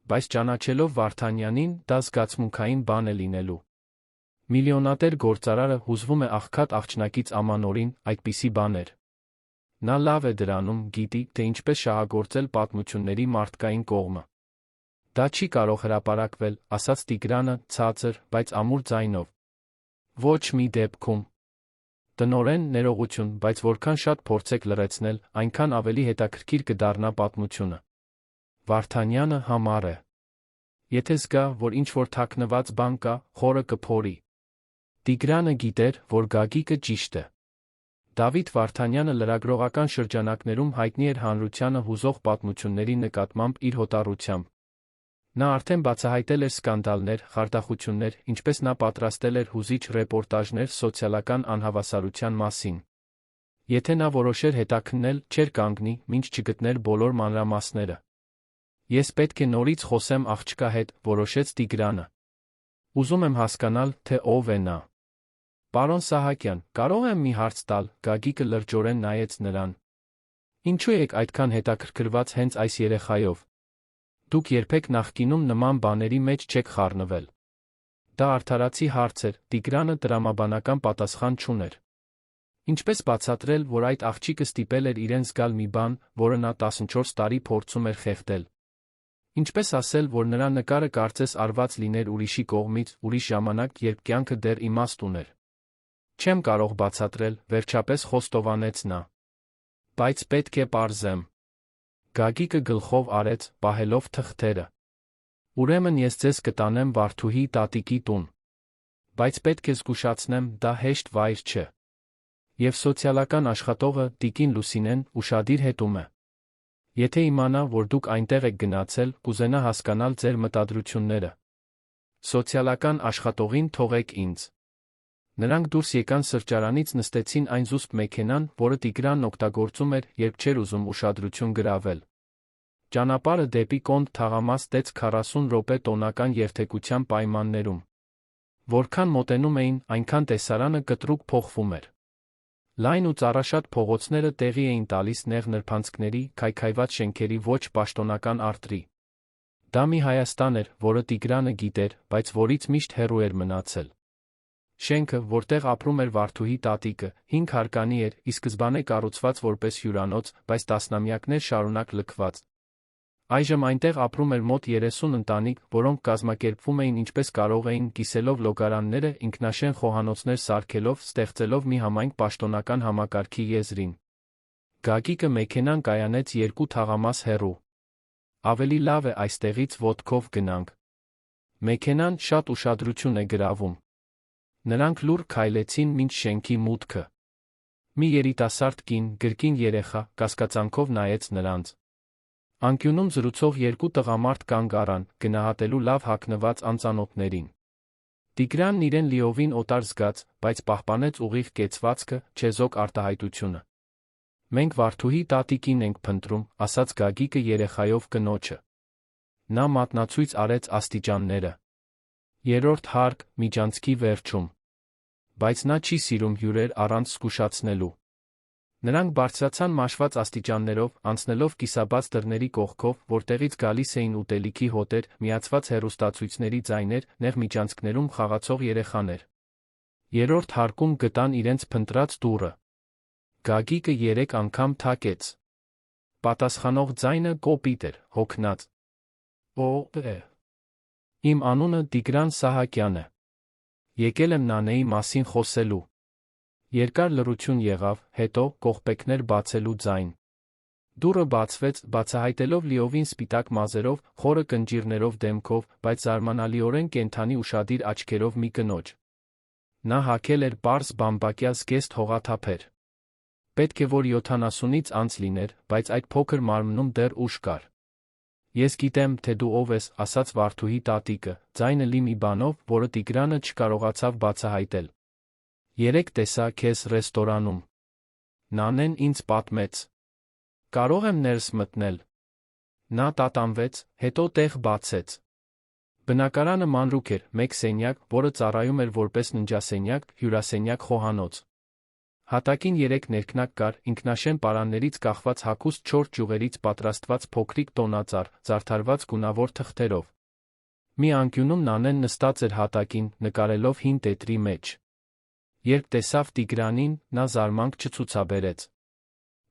Բայց ճանաչելով Վարդանյանին, դա զգացմունքային բան է լինելու։ Միլիոնատեր գործարարը հուզվում է աղքատ աղջնակից ամանորին, այդպիսի բաներ։ Նա լավ է դրանում, գիտի, թե ինչպես շահագործել պատմությունների մարդկային կողմը։ Դա չի կարող հրապարակվել, ասաց Տիգրանը, ցածր, բայց ամուր ձայնով։ Ոչ մի դեպքում։ Տնօրեն, ներողություն, բայց որքան շատ փորձեք լռեցնել, այնքան ավելի հետաքրքիր կդառնա պատմությունը։ Վարդանյանը համառ է։ Եթե զգա, որ ինչ-որ թաքնված բան կա, խորը կփորի։ Տիգրանը գիտեր, որ Գագիկը ճիշտ է։ Դավիթ Վարդանյանը լրագրողական շրջանակներում հայտնի էր հանրությանը հուզող պատմությունների նկատմամբ իր հոտառությամբ։ Նա արդեն բացահայտել էր սկանդալներ, խարդախություններ, ինչպես նա պատրաստել էր հուզիչ ռեպորտաժներ սոցիալական անհավասարության մասին։ Եթե նա որոշեր հետաքննել, չէր կանգնի, մինչ չգտներ բոլոր մանրամասները։ Ես պետք է նորից խոսեմ աղջկա հետ, որոշեց Տիգրանը։ Ուզում եմ հասկանալ, թե ով է նա։ Պարոն Սահակյան, կարող եմ մի հարց տալ, Գագիկը լրջորեն նայեց նրան։ Ինչու եք այդքան հետաքրքրված հենց այս երեխայով։ Դուք երբեք նախկինում նման բաների մեջ չեք խառնվել։ Դա արդարացի հարց էր, Տիգրանը տրամաբանական պատասխան չուներ։ Ինչպես բացատրել, որ այդ աղջիկը ստիպել էր իրեն զգալ մի բան, որը նա 14 տարի փորձում էր խեղդել։ Ինչպես ասել, որ նրա նկարը կարծես արված լիներ ուրիշի կողմից, ուրիշ ժամանակ, երբ կյանքը դեռ իմաստ ուներ։ Չեմ կարող բացատրել, վերջապես խոստովանեց նա։ Բայց պետք է պարզեմ։ Գագիկը գլխով արեց, պահելով թղթերը։ Ուրեմն ես ձեզ կտանեմ Վարդուհի տատիկի տուն։ Բայց պետք է զգուշացնեմ, դա հեշտ վայր չէ։ Եվ սոցիալական աշխատողը, տիկին Լուսինեն, ուշադիր հետում է։ Եթե իմանա, որ դուք այնտեղ եք գնացել, կուզենա հասկանալ ձեր մտադրությունները։ Սոցիալական աշխատողին թողեք ինձ։ Նրանք դուրս եկան սրճարանից, նստեցին այն զուսպ մեքենան, որը Տիգրանն օգտագործում էր, երբ չէր ուզում ուշադրություն գրավել։ Ճանապարհը դեպի Կոնդ թաղամաս տեց 40 րոպե տոնական երթևեկության պայմաններում։ Որքան մոտենում էին, այնքան տեսարանը կտրուկ փոխվում էր։ Լայն ու ծառաշատ փողոցները տեղի էին տալիս նեղ նրբանցքների, քայքայված շենքերի ոչ պաշտոնական արտրի։ Դա մի Հայաստան էր, որը Տիգրանը գիտեր, բայց որից միշտ հեռու էր մնացել։ Շենքը, որտեղ ապրում էր Վարդուհի տատիկը, 5 հարկանի էր, ի սկզբանե կառուցված որպես հյուրանոց, բայց տասնամյակներ շարունակ լքված։ Այժմ այնտեղ ապրում էր մոտ 30 ընտանիք, որոնք կազմակերպվում էին ինչպես կարող էին, կիսելով լոգարանները, ինքնաշեն խոհանոցներ սարքելով, ստեղծելով մի համայնք պաշտոնական համակարգի եզրին։ Գագիկը մեքենան կայանեց 2 թաղամաս հեռու։ Ավելի լավ է այստեղից ոտքով գնանք։ Մեքենան շատ ուշադրություն է գրավում։ Նրանք լուռ քայլեցին մինչ շենքի մուտքը։ Մի երիտասարդ կին, գրկին երեխա, կասկածանքով նայեց նրանց։ Անկյունում զրուցող 2 տղամարդ կանգ առան, գնահատելու լավ հագնված անծանոթներին։ Տիգրանն իրեն լիովին օտար զգաց, բայց պահպանեց ուղիղ կեցվածքը, չեզոք արտահայտությունը։ Մենք Վարդուհի տատիկին ենք փնտրում, ասաց Գագիկը երեխայով կնոջը։ Նա մատնացույց արեց աստիճանները։ 3-րդ հարկ, միջանցքի վերջում։ Բայց նա չի սիրում հյուրեր առանց զգուշացնելու։ Նրանք բարձրացան մաշված աստիճաններով, անցնելով կիսաբաց դռների կողքով, որտեղից գալիս էին ուտելիքի հոտեր, միացված հեռուստացույցների ձայներ, նեղ միջանցքներում խաղացող երեխաներ։ 3-րդ հարկում գտան իրենց փնտրած դուռը։ Գագիկը 3 անգամ թակեց։ Պատասխանող ձայնը կոպիտ էր, հոգնած։ Ո՞վ է։ Իմ անունը Տիգրան Սահակյան է։ Եկել եմ Նանեի մասին խոսելու։ Երկար լռություն եղավ, հետո կողպեքներ բացելու ձայն։ Դուռը բացվեց, բացահայտելով լիովին սպիտակ մազերով, խորը կնճիռներով դեմքով, բայց զարմանալիորեն կենդանի ուշադիր աչքերով մի կնոջ։ Նա հագել էր պարզ բամբակյա զգեստ հողաթափեր։ Պետք է որ 70-ից անց լիներ, բայց այդ փոքր մարմնում դեռ ուժ կար։ Ես գիտեմ, թե դու ով ես, ասաց Վարդուհի տատիկը, ձայնը լի մի բանով, որը Տիգրանը չկարողացավ բացահայտել։ Երեկ տեսա քեզ ռեստորանում։ Նանեն ինձ պատմեց։ Կարող եմ ներս մտնել։ Նա տատանվեց, հետո տեղ բացեց։ Բնակարանը մանրուք էր, մեկ սենյակ, որը ծառայում էր որպես ննջասենյակ, հյուրասենյակ խոհանոց։ Հատակին 3 ներքնակ կար, ինքնաշեն պարաններից կախված հագուստ 4 ճյուղերից պատրաստված փոքրիկ տոնածառ, զարդարված գունավոր թղթերով։ Մի անկյունում Նանեն նստած էր հատակին, նկարելով հին տետրի մեջ։ Երբ տեսավ Տիգրանին, նա զարմանք չցուցաբերեց։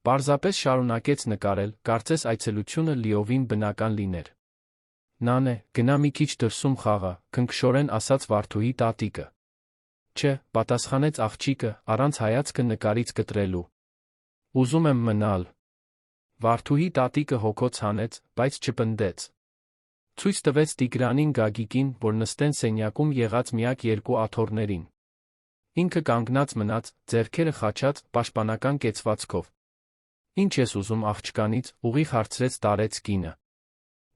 Պարզապես շարունակեց նկարել, կարծես այցելությունը լիովին բնական լիներ։ Նանե, գնա մի քիչ դրսում խաղա, քնքշորեն ասաց Վարդուհի տատիկը։ Չէ, պատասխանեց աղջիկը, առանց հայացքը նկարից կտրելու։ Ուզում եմ մնալ։ Վարդուհի տատիկը հոգոց հանեց, բայց չպնդեց։ Ցույց տվեց Տիգրանին Գագիկին, որ նստեն սենյակում եղած միակ 2 աթոռներին։ Ինքը կանգնած մնաց, ձեռքերը խաչած, պաշտպանական կեցվածքով։ Ինչ ես ուզում աղջկանից, ուղիղ հարցրեց տարեց կինը։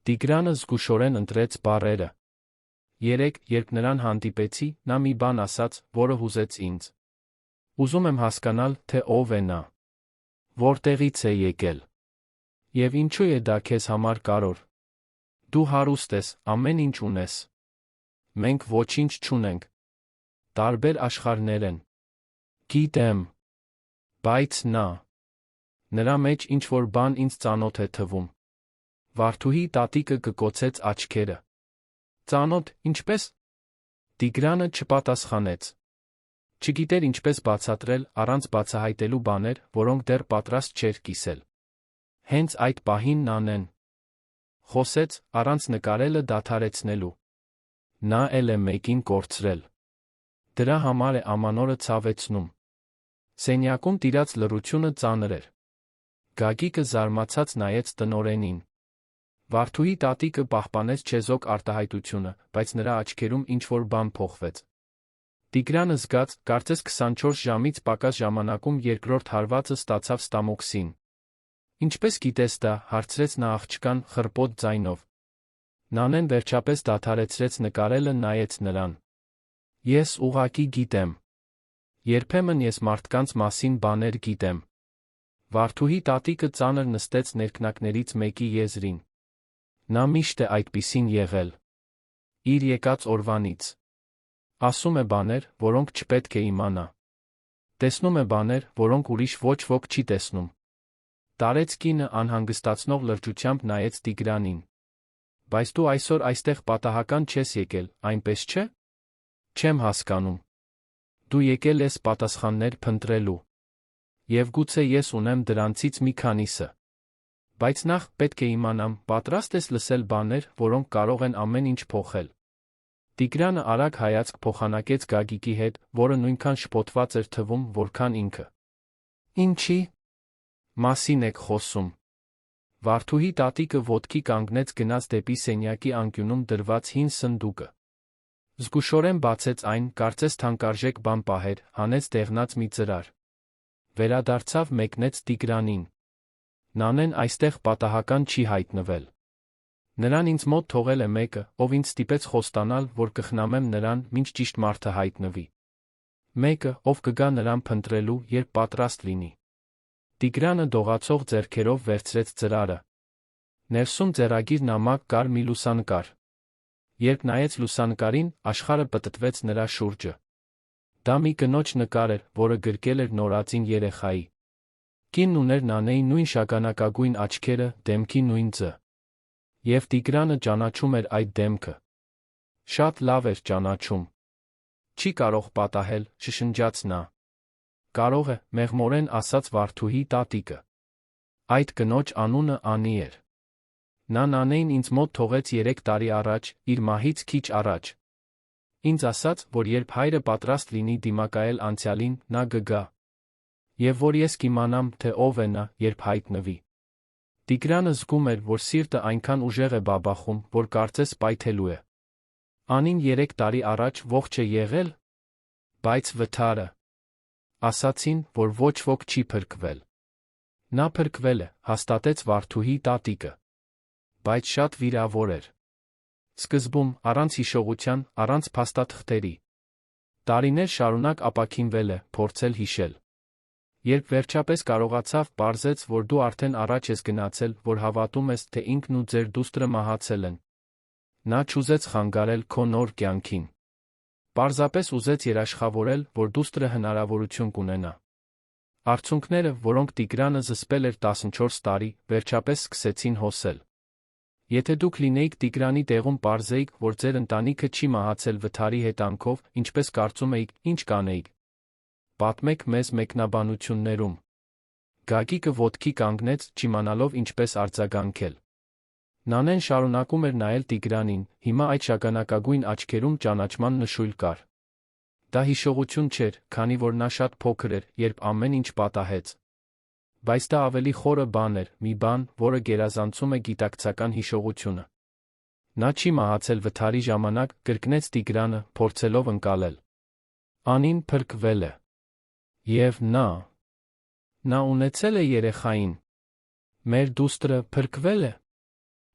Տիգրանը զգուշորեն ընտրեց բառերը։ Երեկ, երբ նրան հանդիպեցի, նա մի բան ասաց, որը հուզեց ինձ։ Ուզում եմ հասկանալ, թե ով է նա։ Որտեղից է եկել։ Եվ ինչու է դա քեզ համար կարևոր։ Դու հարուստ ես, ամեն ինչ ունես։ Մենք ոչինչ չունենք։ Տարբեր աշխարհներ են։ Գիտեմ։ Բայց նա։ Նրա մեջ ինչ-որ բան ինձ ծանոթ է թվում։ Վարդուհի տատիկը կկոցեց աչքերը։ Ծանոթ, ինչպես։ Տիգրանը չպատասխանեց։ Չգիտեր ինչպես բացատրել, առանց բացահայտելու բաներ, որոնք դեռ պատրաստ չէր կիսել։ Հենց այդ պահին Նանեն խոսեց, առանց նկարելը դադարեցնելու։ Նա էլ է մեկին կորցրել։ Դրա համար է ամանորը ցավեցնում։ Սենյակում տիրած լռությունը ծանր էր։ Գագիկը զարմացած նայեց տնօրենին։ Վարդուհի տատիկը պահպանեց չեզոք արտահայտությունը, բայց նրա աչքերում ինչ-որ բան փոխվեց։ Տիգրանը զգաց, կարծես 24 ժամից պակաս ժամանակում երկրորդ հարվածը ստացավ Ստամոքսին։ Ինչպես գիտես դա, հարցրեց նա աղջկան խռպոտ ձայնով։ Նանեն վերջապես դադարեցրեց նկարելը, նայեց նրան։ Ես ուղղակի գիտեմ։ Երբեմն ես մարդկանց մասին բաներ գիտեմ։ Վարդուհի տատիկը ծանր նստեց ներքնակներից մեկի եզրին։ Նա միշտ է այդպիսին եղել։ Իր եկած օրվանից։ Ասում է բաներ, որոնք չպետք է իմանա։ Տեսնում է բաներ, որոնք ուրիշ ոչ ոք չի տեսնում։ Տարեց կինը անհանգստացնող լրջությամբ նայեց Տիգրանին։ Բայց դու այսօր այստեղ պատահական չես եկել, այնպես չէ։ Չեմ հասկանում։ Դու եկել ես պատասխաններ փնտրելու։ Եվ գուցե ես ունեմ դրանցից մի քանիսը։ Բայց նախ պետք է իմանամ, պատրաստ ես լսել բաներ, որոնք կարող են ամեն ինչ փոխել։ Տիգրանը արագ հայացք փոխանակեց Գագիկի հետ, որը նույնքան շփոթված էր թվում, որքան ինքը։ Ինչի՞ մասին եք խոսում։ Վարդուհի տատիկը ոտքի կանգնեց, գնաց դեպի սենյակի անկյունում դրված հին սնդուկը։ Զգուշորեն բացեց այն, կարծես թանկարժեք բան պահեր, հանեց դեղնած մի ծրար։ Վերադարձավ, մեկնեց Տիգրանին։ Նանեն այստեղ պատահական չի հայտնվել։ Նրան ինձ մոտ թողել է մեկը, ով ինձ ստիպեց խոստանալ, որ կխնամեմ նրան, մինչ ճիշտ մարդը հայտնվի։ Մեկը, ով կգա նրան փնտրելու, երբ պատրաստ լինի։ Տիգրանը դողացող ձեռքերով վերցրեց ծրարը։ Ներսում ձեռագիր նամակ կար մի լուսանկար։ Երբ նայեց լուսանկարին, աշխարհը պտտվեց նրա շուրջը։ Դա մի կնոջ նկար էր, որը գրկել էր նորածին երեխայի։ Կինն ուներ Նանեի նույն շագանակագույն աչքերը, դեմքի նույն ձը։ Եվ Տիգրանը ճանաչում էր այդ դեմքը։ Շատ լավ էր ճանաչում։ Չի կարող պատահել, շշնջաց նա։ Կարող է, մեղմորեն ասաց Վարդուհի տատիկը։ Այդ կնոջ անունը Անի էր։ Նա Նանեին ինձ մոտ թողեց 3 տարի առաջ, իր մահից քիչ առաջ։ Ինձ ասաց, որ երբ հայրը պատրաստ լինի դիմակայել անցյալին, նա կգա։ Եվ որ ես կիմանամ, թե ով է նա, երբ հայտնվի։ Տիգրանը զգում էր, որ սիրտը այնքան ուժեղ է բաբախում, որ կարծես պայթելու է։ Անին 3 տարի առաջ ողջ է եղել։ Բայց վթարը։ Ասացին, որ ոչ ոք չի փրկվել։ Նա փրկվել է, հաստատեց Վարդուհի տատիկը։ Բայց շատ վիրավոր էր։ Սկզբում, առանց հիշողության, առանց փաստաթղթերի։ Տարիներ շարունակ ապաքինվել է, փորձել հիշել։ Երբ վերջապես կարողացավ, պարզեց, որ դու արդեն առաջ ես գնացել, որ հավատում ես, թե ինքն ու ձեր դուստրը մահացել են։ Նա չուզեց խանգարել քո նոր կյանքին։ Պարզապես ուզեց երաշխավորել, որ դուստրը հնարավորություն կունենա։ Արցունքները, որոնք Տիգրանը զսպել էր 14 տարի, վերջապես սկսեցին հոսել։ Եթե դուք լինեիք Տիգրանի տեղում, պարզեիք, որ ձեր ընտանիքը չի մահացել վթարի հետանքով, ինչպես կարծում էիք, ինչ կանեիք։ Պատմեք մեզ մեկնաբանություններում։ Գագիկը ոտքի կանգնեց, չիմանալով ինչպես արձագանքել։ Նանեն շարունակում էր նայել Տիգրանին, հիմա այդ շագանակագույն աչքերում ճանաչման նշույլ կար։ Դա հիշողություն չէր, քանի որ նա շատ փոքր էր, երբ ամեն ինչ պատահեց։ Բայց դա ավելի խորը բան էր, մի բան, որը գերազանցում է գիտակցական հիշողությունը։ Նա չի մահացել վթարի ժամանակ, կրկնեց Տիգրանը, փորձելով ընկալել։ Անին փրկվել է։ Եվ նա ունեցել է երեխային։ Մեր դուստրը փրկվել է։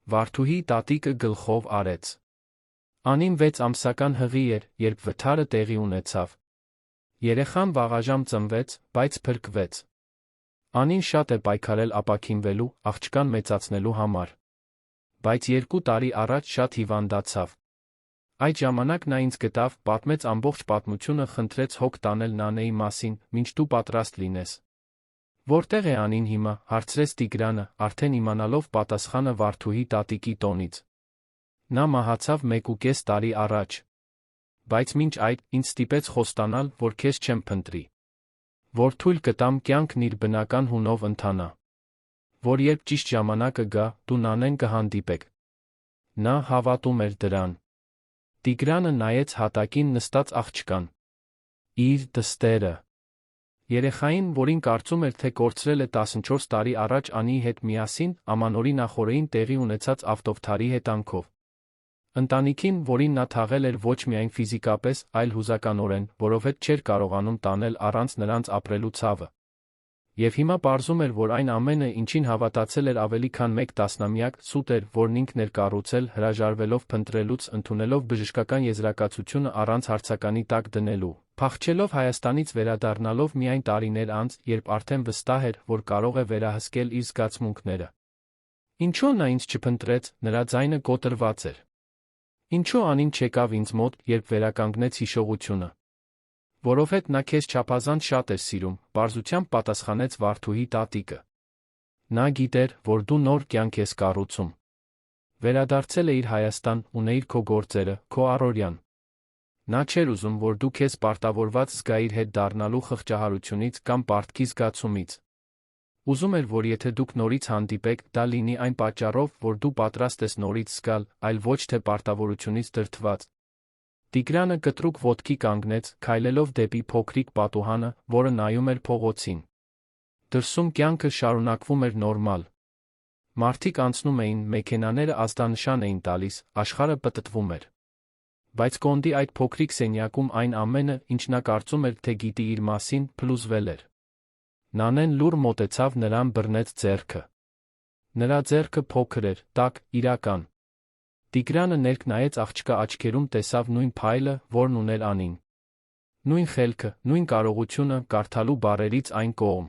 Վարդուհի տատիկը գլխով արեց։ Անին 6 ամսական հղի էր, երբ վթարը տեղի ունեցավ։ Երեխան վաղաժամ ծնվեց, բայց փրկվեց։ Անին շատ է պայքարել ապաքինվելու, աղջկան մեծացնելու համար։ Բայց 2 տարի առաջ շատ հիվանդացավ։ Այդ ժամանակ նա ինձ գտավ, պատմեց ամբողջ պատմությունը, խնդրեց հոգ տանել Նանեի մասին, մինչ դու պատրաստ լինես։ Որտեղ է Անին հիմա, հարցրեց Տիգրանը, արդեն իմանալով պատասխանը Վարդուհի տատիկի տոնից։ Նա մահացավ 1.5 տարի առաջ։ Բայց մինչ այդ, ինձ ստիպեց խոստանալ, որ քեզ չեմ փնտրի։ Որ թույլ կտամ կյանքն իր բնական հունով ընթանա։ Որ երբ ճիշտ ժամանակը գա, դու Նանեն կհանդիպեք։ Նա հավատում էր դրան։ Տիգրանը նայեց հատակին նստած աղջկան։ Իր դստերը։ Երեխային, որին կարծում էր, թե կորցրել է 14 տարի առաջ Անիի հետ միասին, ամանորի նախօրեին տեղի ունեցած ավտովթարի հետանքով։ Ընտանիքին, որին նա թաղել էր ոչ միայն ֆիզիկապես, այլ հուզականորեն, որովհետև չէր կարողանում տանել առանց նրանց ապրելու ցավը։ Եվ հիմա պարզում էր, որ այն ամենը, ինչին հավատացել էր ավելի քան 1 տասնամյակ, սուտ էր, որն ինքն էր կառուցել, հրաժարվելով փնտրելուց, ընդունելով բժշկական եզրակացությունը առանց հարցականի տակ դնելու, փախչելով Հայաստանից, վերադառնալով միայն տարիներ անց, երբ արդեն վստահ էր, որ կարող է վերահսկել իր զգացմունքները։ Ինչու նա ինձ չփնտրեց, նրա ձայնը կոտրված էր։ Ինչու Անին չեկավ ինձ մոտ, երբ վերականգնեց հիշողությունը։ Որովհետև նա քեզ չափազանց շատ էր սիրում, պարզությամբ պատասխանեց Վարդուհի տատիկը։ Նա գիտեր, որ դու նոր կյանք ես կառուցում։ Վերադարձել էիր Հայաստան, ունեիր քո գործերը, քո առօրյան։ Նա չէր ուզում, որ դու քեզ պարտավորված զգայիր հետ դառնալու խղճահարությունից կամ պարտքի զգացումից։ Ուզում էր, որ եթե դուք նորից հանդիպեք, դա լինի այն պատճառով, որ դու պատրաստ ես նորից զգալ, այլ ոչ թե պարտավորությունից դրդված։ Տիգրանը կտրուկ ոտքի կանգնեց, քայլելով դեպի փոքրիկ պատուհանը, որը նայում էր փողոցին։ Դրսում կյանքը շարունակվում էր նորմալ։ Մարդիկ անցնում էին, մեքենաները ազդանշան էին տալիս, աշխարհը պտտվում էր։ Բայց Կոնդի այդ փոքրիկ սենյակում այն ամենը, ինչ նա կարծում էր, թե գիտի իր մասին, փլուզվել էր։ Նանեն լուռ մոտեցավ նրան, բռնեց ձեռքը։ Նրա ձեռքը փոքր էր, տաք, իրական։ Տիգրանը ներքնայեց աղջկա աչքերում, տեսավ նույն փայլը, որն ուներ Անին։ Նույն խելքը, նույն կարողությունը, կարդալու բառերից այն կողմ։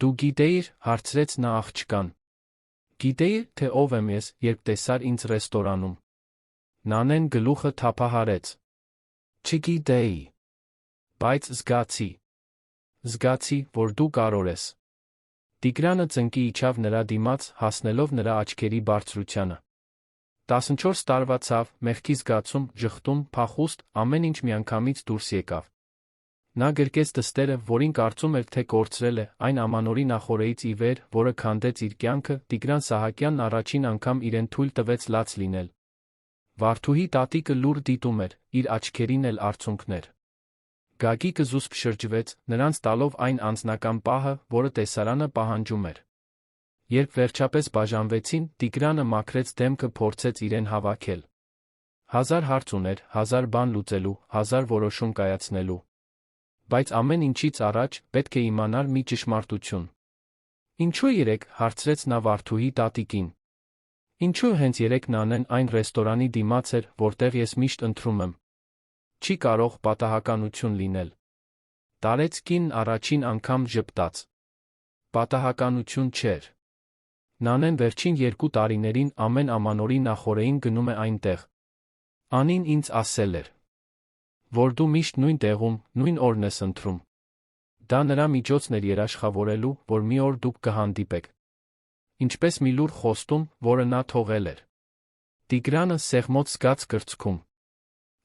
Դու գիտեիր, հարցրեց նա աղջկան։ Գիտեիր, թե ով եմ ես, երբ տեսար ինձ ռեստորանում։ Նանեն գլուխը թափահարեց։ Չգիտեի։ Բայց զգացի։ Զգացի, որ դու կարող ես։ Տիգրանը ծնկի իջավ նրա դիմաց, հասնելով նրա աչքերի բարձրությանը։ 14 տարվա ցավ, մեղքի զգացում, ժխտում, փախուստ, ամեն ինչ միանգամից դուրս եկավ։ Նա գրկեց դստերը, որին կարծում էր, թե կորցրել է, այն ամանորի նախօրեից ի վեր, որը քանդեց իր կյանքը, Տիգրան Սահակյանն առաջին անգամ իրեն թույլ տվեց լաց լինել։ Վարդուհի տատիկը լուռ դիտում էր, իր աչքերին էլ արցունքներ։ Գագիկը զուսպ շրջվեց, նրանց տալով այն անձնական պահը, որը տեսարանը պահանջում էր։ Երբ վերջապես բաժանվեցին, Տիգրանը մաքրեց դեմքը, փորձեց իրեն հավաքել։ 1000 հարց ուներ, 1000 բան լուծելու, 1000 որոշում կայացնելու։ Բայց ամեն ինչից առաջ պետք է իմանալ մի ճշմարտություն։ Ինչու երեք, հարցրեց նա Վարդուհի տատիկին։ Ինչու հենց երեք Նանեն այն ռեստորանի դիմաց էր, որտեղ ես միշտ ընթրում եմ։ Չի կարող պատահականություն լինել։ Տարեց կինն առաջին անգամ ժպտաց։ Պատահականություն չէր։ Նանեն վերջին 2 տարիներին ամեն ամանորի նախօրեին գնում է այնտեղ։ Անին ինձ ասել էր, որ դու միշտ նույն տեղում, նույն օրն ես ընթրում։ Դա նրա միջոցն էր երաշխավորելու, որ մի օր դուք կհանդիպեք։ Ինչպես մի լուր խոստում, որը նա թողել էր։ Տիգրանը սեղմոց զգաց կրծքում։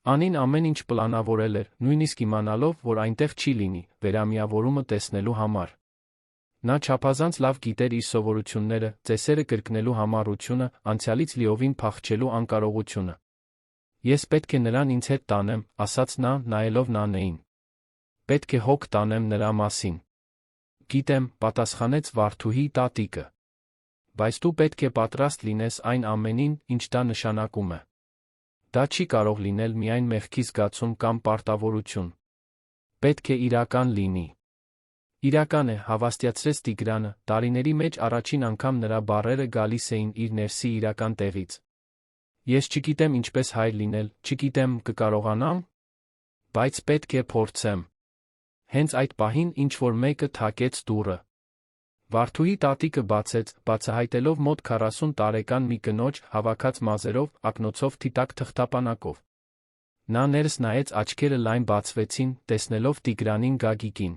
Անին ամեն ինչ պլանավորել էր, նույնիսկ իմանալով, որ այնտեղ չի լինի, վերամիավորումը տեսնելու համար։ Նա չափազանց լավ գիտեր իր սովորությունները, ծեսերը կրկնելու համառությունը, անցյալից լիովին փախչելու անկարողությունը։ Ես պետք է նրան ինձ հետ տանեմ, ասաց նա, նայելով Նանեին։ Պետք է հոգ տանեմ նրա մասին։ Գիտեմ, պատասխանեց Վարդուհի տատիկը։ Բայց դու պետք է պատրաստ լինես այն ամենին, ինչ դա նշանակում է։ Դա չի կարող լինել միայն մեղքի զգացում կամ պարտավորություն։ Պետք է իրական լինի։ Իրական է, հավաստիացրեց Տիգրանը, տարիների մեջ առաջին անգամ նրա բառերը գալիս էին իր ներսի իրական տեղից։ Ես չգիտեմ ինչպես հայր լինել, չգիտեմ կկարողանամ, բայց պետք է փորձեմ։ Հենց այդ պահին ինչ-որ մեկը թակեց դուռը։ Վարդուհի տատիկը բացեց, բացահայտելով մոտ 40 տարեկան մի կնոջ, հավաքած մազերով, ակնոցով թիտակ թղթապանակով։ Նա ներս նայեց, աչքերը լայն բացվեցին, տեսնելով Տիգրանին Գագիկին։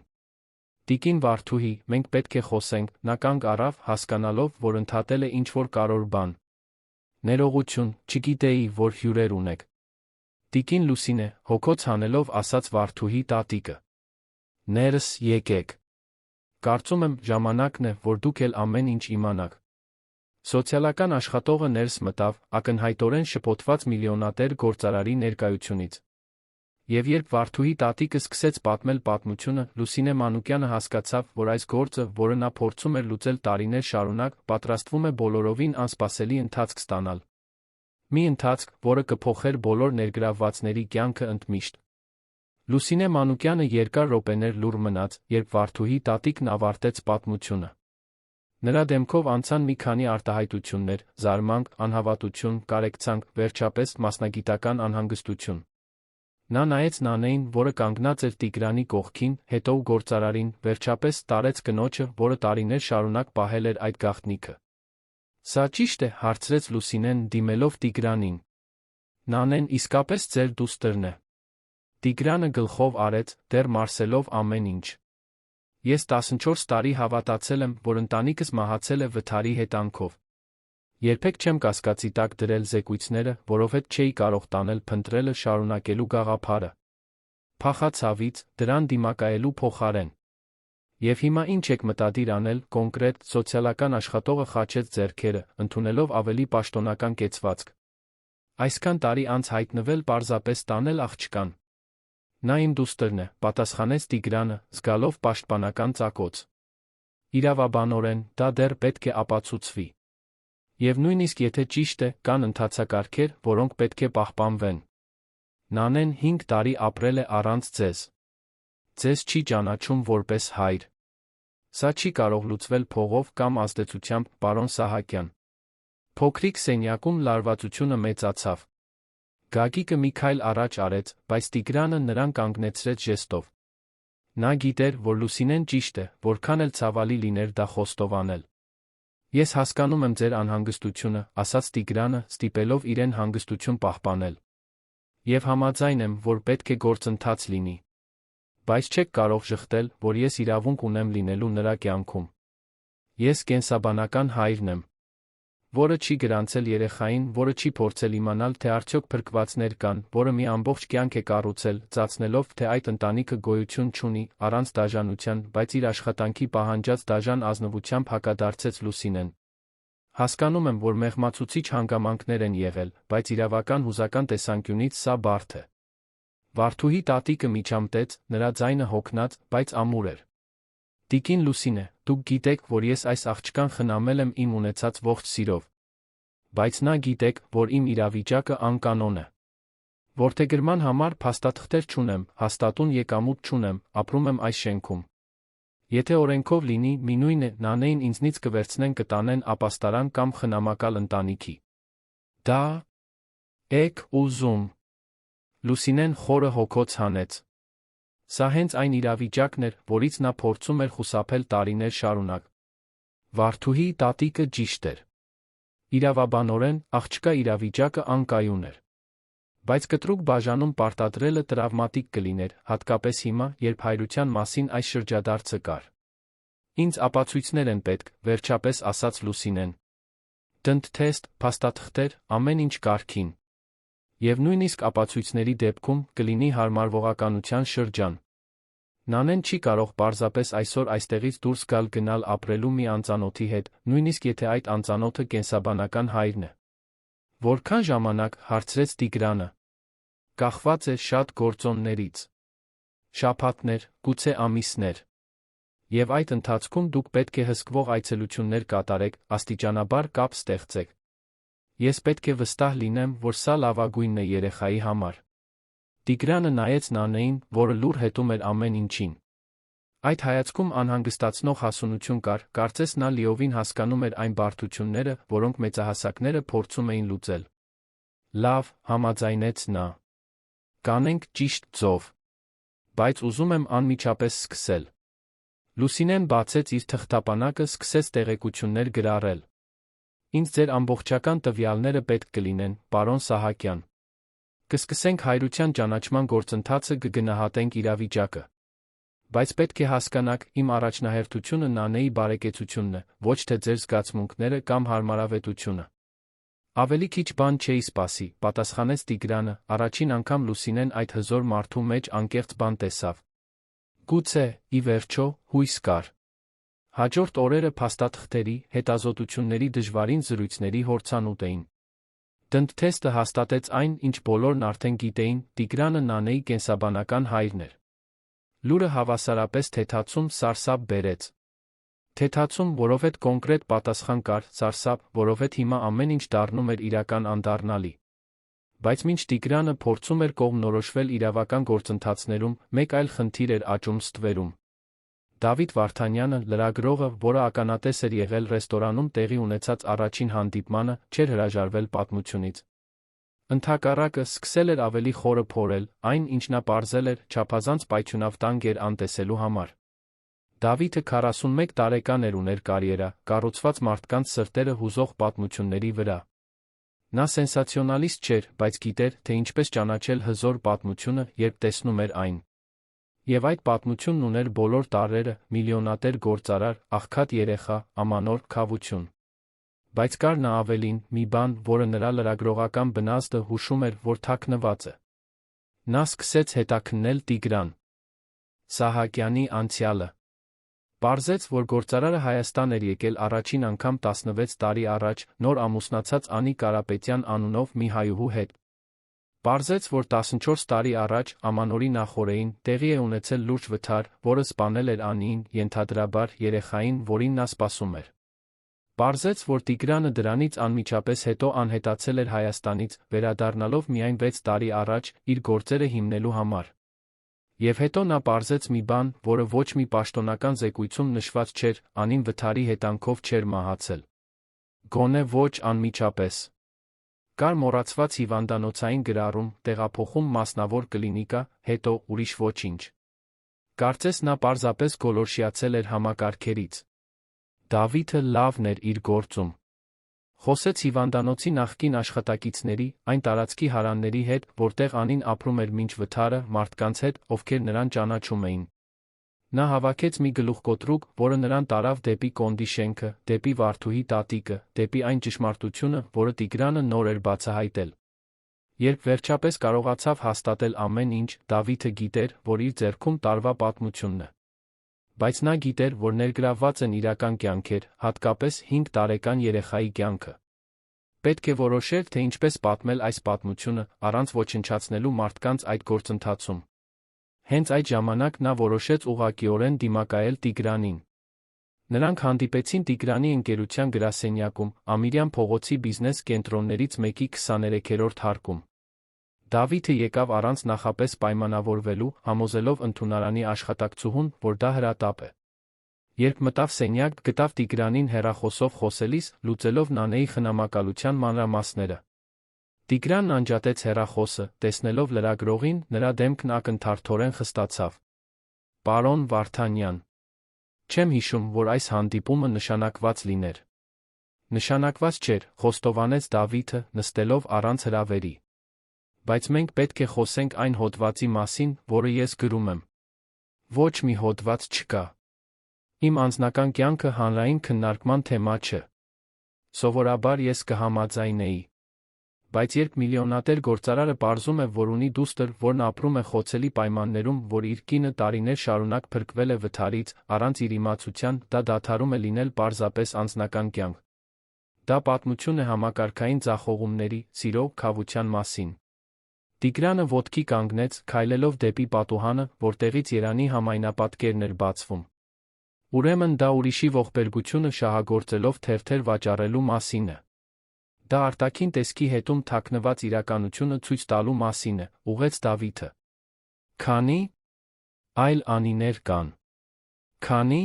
Տիկին Վարդուհի, մենք պետք է խոսենք, նա կանգ առավ, հասկանալով, որ ընդհատել է ինչ-որ կարևոր բան։ Ներողություն, չգիտեի, որ հյուրեր ունեք։ Տիկին Լուսինե, հոգոց հանելով ասաց Վարդուհի տատիկը։ Ներս եկեք։ Կարծում եմ, ժամանակն է, որ դուք էլ ամեն ինչ իմանաք։ Սոցիալական աշխատողը ներս մտավ, ակնհայտորեն շփոթված միլիոնատեր գործարարի ներկայությունից։ Եվ երբ Վարդուհի տատիկը սկսեց պատմել պատմությունը, Լուսինե Մանուկյանը հասկացավ, որ այս գործը, որը նա փորձում էր լուծել տարիներ շարունակ, պատրաստվում է բոլորովին անսպասելի ընթացք ստանալ։ Մի ընթացք, որը կփոխեր բոլոր ներգրավվածների կյանքը ընդմիշտ։ Լուսինե Մանուկյանը երկար րոպեներ լուռ մնաց, երբ Վարդուհի տատիկն ավարտեց պատմությունը։ Նրա դեմքով անցան մի քանի արտահայտություններ՝ զարմանք, անհավատություն, կարեկցանք, վերջապես մասնագիտական անհանգստություն։ Նա նայեց Նանեին, որը կանգնած էր Տիգրանի կողքին, հետո գործարարին, վերջապես տարեց կնոջը, որը տարիներ շարունակ պահել էր այդ գաղտնիքը։ Սա ճիշտ է, հարցրեց Լուսինեն, դիմելով Տիգրանին։ Նանեն իսկապես ձեր դուստրն է։ Տիգրանը գլխով արեց, դեռ մարսելով ամեն ինչ։ Ես 14 տարի հավատացել եմ, որ ընտանիքս մահացել է վթարի հետանքով։ Երբեք չեմ կասկածի տակ դրել զեկույցները, որովհետև չէի կարող տանել փնտրելը շարունակելու գաղափարը։ Փախա ցավից, դրան դիմակայելու փոխարեն։ Եվ հիմա ինչ եք մտադիր անել, կոնկրետ, սոցիալական աշխատողը խաչեց ձեռքերը, ընդունելով ավելի պաշտոնական կեցվածք։ Այսքան տարի անց հայտնվել պարզապես տանել աղջկան։ Նա իմ դուստրն է, պատասխանեց Տիգրանը, զգալով պաշտպանական ծակոց։ Իրավաբանորեն, դա դեռ պետք է ապացուցվի։ Եվ նույնիսկ եթե ճիշտ է, կան ընթացակարգեր, որոնք պետք է պահպանվեն։ Նանեն 5 տարի ապրել է առանց ձեզ։ Ձեզ չի ճանաչում որպես հայր։ Սա չի կարող լուծվել փողով կամ ազդեցությամբ, պարոն Սահակյան։ Փոքրիկ սենյակում լարվածությունը մեծացավ։ Գագիկը մի քայլ առաջ արեց, բայց Տիգրանը նրան կանգնեցրեց ժեստով։ Նա գիտեր, որ Լուսինեն ճիշտ է, որքան էլ ցավալի լիներ դա խոստովանել։ Ես հասկանում եմ ձեր անհանգստությունը, ասաց Տիգրանը, ստիպելով իրեն հանգստություն պահպանել։ Եվ համաձայն եմ, որ պետք է գործընթաց լինի։ Բայց չեք կարող ժխտել, որ ես իրավունք ունեմ լինելու նրա կյանքում։ Ես կենսաբանական հայրն եմ, որը չի գրանցել երեխային, որը չի փորձել իմանալ, թե արդյոք փրկվածներ կան, որը մի ամբողջ կյանք է կառուցել, ծածնելով, թե այդ ընտանիքը գոյություն չունի, առանց դաժանության, բայց իր աշխատանքի պահանջած դաժան ազնվությամբ հակադարձեց Լուսինեն։ Հասկանում եմ, որ մեղմացուցիչ հանգամանքներ են եղել, բայց իրավական հուզական տեսանկյունից սա բարդ է։ Վարդուհի տատիկը միջամտեց, նրա ձայնը հոգնած, բայց ամուր էր։ Տիկին Լուսինե, դուք գիտեք, որ ես այս աղջկան խնամել եմ իմ ունեցած ողջ սիրով։ Բայց նա գիտեք, որ իմ իրավիճակը անկանոն է։ Որդեգրման համար փաստաթղթեր չունեմ, հաստատուն եկամուտ չունեմ, ապրում եմ այս շենքում։ Եթե օրենքով լինի, մի նույն է, Նանեին ինձնից կվերցնեն կտանեն ապաստարան կամ խնամակալ ընտանիքի։ Դա եք ուզում։ Լուսինեն խորը հոգոց հանեց։ Սա հենց այն իրավիճակն էր, որից նա փորձում էր խուսափել տարիներ շարունակ։ Վարդուհի տատիկը ճիշտ էր։ Իրավաբանորեն, աղջկա իրավիճակը անկայուն էր։ Բայց կտրուկ բաժանում պարտադրելը տրավմատիկ կլիներ, հատկապես հիմա, երբ հայրության մասին այս շրջադարձը կար։ Ինձ ապացույցներ են պետք, վերջապես ասաց Լուսինեն։ Դնդ-թեստ, փաստաթղթեր, ամեն ինչ կարգին։ Եվ նույնիսկ ապացույցների դեպքում կլինի հարմարվողականության շրջան։ Նանեն չի կարող պարզապես այսօր այստեղից դուրս գալ գնալ ապրելու մի անծանոթի հետ, նույնիսկ եթե այդ անծանոթը կենսաբանական հայրն է։ Որքան ժամանակ, հարցրեց Տիգրանը։ Կախված է շատ գործոններից։ Շաբաթներ, գուցե ամիսներ։ Եվ այդ ընթացքում դուք պետք է հսկվող այցելություններ կատարեք, աստիճանաբար կապ ստեղծեք։ Ես պետք է վստահ լինեմ, որ սա լավագույնն է երեխայի համար։ Տիգրանը նայեց Նանեին, որը լուր հետում էր ամեն ինչին։ Այդ հայացքում անհանգստացնող հասունություն կար, կարծես նա լիովին հասկանում էր այն բարդությունները, որոնք մեծահասակները փորձում էին լուծել։ Լավ, համաձայնեց նա։ Կանենք ճիշտ ձով։ Բայց ուզում եմ անմիջապես սկսել։ Լուսինեն բացեց իր թղթապանակը, սկսեց տեղեկություններ գրառել։ Ինձ ձեր ամբողջական տվյալները պետք կլինեն, պարոն Սահակյան։ Կսկսենք հայրության ճանաչման գործընթացը, կգնահատենք իրավիճակը։ Բայց պետք է հասկանաք, իմ առաջնահերթությունը Նանեի բարեկեցությունն է, ոչ թե ձեր զգացմունքները կամ հարմարավետությունը։ Ավելի քիչ բան չէի սպասի, պատասխանեց Տիգրանը, առաջին անգամ Լուսինեն այդ հզոր մարդու մեջ անկեղծ բան տեսավ։ Գուցե, ի վերջո, հույս կար։ Հաջորդ օրերը փաստաթղթերի, հետազոտությունների դժվարին զրույցների հորցանուտ էին։ Դնդ-թեստը հաստատեց այն, ինչ բոլորն արդեն գիտեին, Տիգրանը Նանեի կենսաբանական հայրն էր։ Լուրը հավասարապես թեթացում, սարսափ բերեց։ Թեթացում, որովհետև կոնկրետ պատասխան կար, սարսափ, որովհետև հիմա ամեն ինչ դառնում էր իրական անդառնալի։ Բայց մինչ Տիգրանը փորձում էր կողմնորոշվել իրավական գործընթացներում, մեկ այլ խնդիր էր աճում ստվերում։ Դավիթ Վարդանյանը, լրագրողը, որը ականատես էր եղել ռեստորանում տեղի ունեցած առաջին հանդիպմանը, չէր հրաժարվել պատմությունից։ Ընդհակառակը, սկսել էր ավելի խորը փորել, այն, ինչ նա պարզել էր, չափազանց պայթյունավ տանգ էր անտեսելու համար։ Դավիթը 41 տարեկան էր, ուներ կարիերա, կառուցված մարդկանց սրտերը հուզող պատմությունների վրա։ Նա սենսացիոնալիստ չէր, բայց գիտեր, թե ինչպես ճանաչել հզոր պատմությունը, երբ տեսնում էր այն։ Եվ այդ պատմությունն ուներ բոլոր տարրերը, միլիոնատեր գործարար, աղքատ երեխա, ամանոր քավություն։ Բայց կար նա ավելին, մի բան, որը նրա լրագրողական բնազդը հուշում էր, որ թաքնված է։ Նա սկսեց հետաքննել Տիգրան Սահակյանի անցյալը։ Պարզեց, որ գործարարը Հայաստան էր եկել առաջին անգամ 16 տարի առաջ, նոր ամուսնացած Անի Կարապետյան անունով մի հայուհու հետ։ Պարզեց, որ 14 տարի առաջ, Ամանորի նախօրեին, տեղի է ունեցել լուրջ վթար, որը սպանել էր Անիին, ենթադրաբար երեխային, որին նա սպասում էր։ Պարզեց, որ Տիգրանը դրանից անմիջապես հետո անհետացել էր Հայաստանից, վերադառնալով միայն 6 տարի առաջ, իր գործերը հիմնելու համար։ Եվ հետո նա պարզեց մի բան, որը ոչ մի պաշտոնական զեկույցում նշված չէր, Անին վթարի հետանքով չէր մահացել։ Գոնե ոչ անմիջապես։ Կար մոռացված հիվանդանոցային գրառում, տեղափոխում մասնավոր կլինիկա, հետո ուրիշ ոչինչ։ Կարծես նա պարզապես գոլորշիացել էր համակարգերից։ Դավիթը լավն էր իր գործում։ Խոսեց հիվանդանոցի նախկին աշխատակիցների, այն տարածքի հարանների հետ, որտեղ Անին ապրում էր մինչ վթարը, մարդկանց հետ, ովքեր նրան ճանաչում էին։ Նա հավաքեց մի գլուխկոտրուկ, որը նրան տարավ դեպի Կոնդի շենքը, դեպի Վարդուհի տատիկը, դեպի այն ճշմարտությունը, որը Տիգրանը նոր էր բացահայտել։ Երբ վերջապես կարողացավ հաստատել ամեն ինչ, Դավիթը գիտեր, որ իր ձեռքում տարվա պատմությունն է։ Բայց նա գիտեր, որ ներգրավված են իրական կյանքեր, հատկապես 5 տարեկան երեխայի կյանքը։ Պետք է որոշեր, թե ինչպես պատմել այս պատմությունը, առանց ոչնչացնելու մարդկանց այդ գործընթացում։ Հենց այդ ժամանակ նա որոշեց ուղղակիորեն դիմակայել Տիգրանին։ Նրանք հանդիպեցին Տիգրանի ընկերության գրասենյակում, Ամիրյան փողոցի բիզնես կենտրոններից մեկի 23-րդ հարկում։ Դավիթը եկավ առանց նախապես պայմանավորվելու, համոզելով ընդունարանի աշխատակցուհուն, որ դա հրատապ է։ Երբ մտավ սենյակ, գտավ Տիգրանին հեռախոսով խոսելիս, լուծելով Նանեի խնամակալության մանրամասները։ Տիգրանն անջատեց հեռախոսը, տեսնելով լրագրողին, նրա դեմքն ակնթարթորեն խստացավ։ Պարոն Վարդանյան, չեմ հիշում, որ այս հանդիպումը նշանակված լիներ։ Նշանակված չէր, խոստովանեց Դավիթը, նստելով առանց հրավերի։ Բայց մենք պետք է խոսենք այն հոդվածի մասին, որը ես գրում եմ։ Ոչ մի հոդված չկա։ Իմ անձնական կյանքը հանրային քննարկման թեմա չէ։ Սովորաբար ես կհամաձայնեի։ Բայց երբ միլիոնատեր գործարարը պարզում է, որ ունի դուստր, որն ապրում է խոցելի պայմաններում, որ իր կինը տարիներ շարունակ փրկվել է վթարից, առանց իր իմացության, դա դադարում է լինել պարզապես անձնական կյանք։ Դա պատմություն է համակարգային ձախողումների, սիրո, քավության մասին։ Տիգրանը ոտքի կանգնեց, քայլելով դեպի պատուհանը, որտեղից Երանի համայնապատկերն էր բացվում։ Ուրեմն դա ուրիշի ողբերգությունը շահագործելով թերթեր վաճառելու մասին է։ Դա արտաքին տեսքի հետում թաքնված իրականությունը ցույց տալու մասին է, ուղղեց Դավիթը։ Քանի՞ այլ անիներ կան։ Քանի՞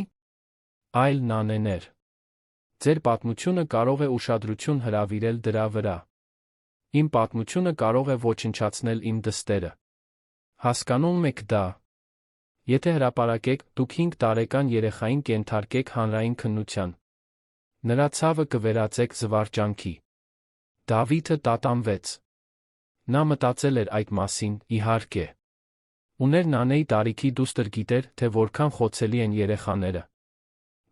այլ նանեներ։ Ձեր պատմությունը կարող է ուշադրություն հրավիրել դրա վրա։ Իմ պատմությունը կարող է ոչնչացնել իմ դստերը։ Հասկանում եք դա։ Եթե հրապարակեք, դուք 5 տարեկան երեխային կենթարկեք հանրային քննության։ Նրա ցավը կվերածեք զվարճանքի։ Դավիթը տատանվեց։ Նա մտածել էր այդ մասին, իհարկե։ Ուներ Նանեի տարիքի դուստր, գիտեր, թե որքան խոցելի են երեխաները։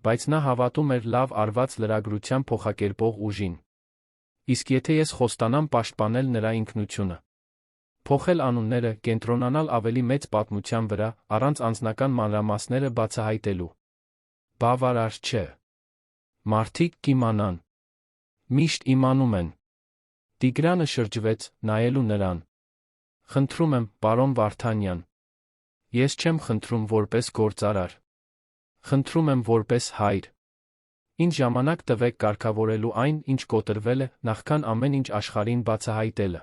Բայց նա հավատում էր լավ արված լրագրության փոխակերպող ուժին։ Իսկ եթե ես խոստանամ պաշտպանել նրա ինքնությունը, փոխել անունները, կենտրոնանալ ավելի մեծ պատմության վրա, առանց անձնական մանրամասները բացահայտելու։ Բավարար չէ։ Մարդիկ կիմանան։ Միշտ իմանում են։ Տիգրանը շրջվեց, նայելու նրան։ Խնդրում եմ, պարոն Վարդանյան։ Ես չեմ խնդրում որպես գործարար։ Խնդրում եմ որպես հայր։ Ինձ ժամանակ տվեք կարգավորելու այն, ինչ կոտրվել է, նախքան ամեն ինչ աշխարհին բացահայտելը։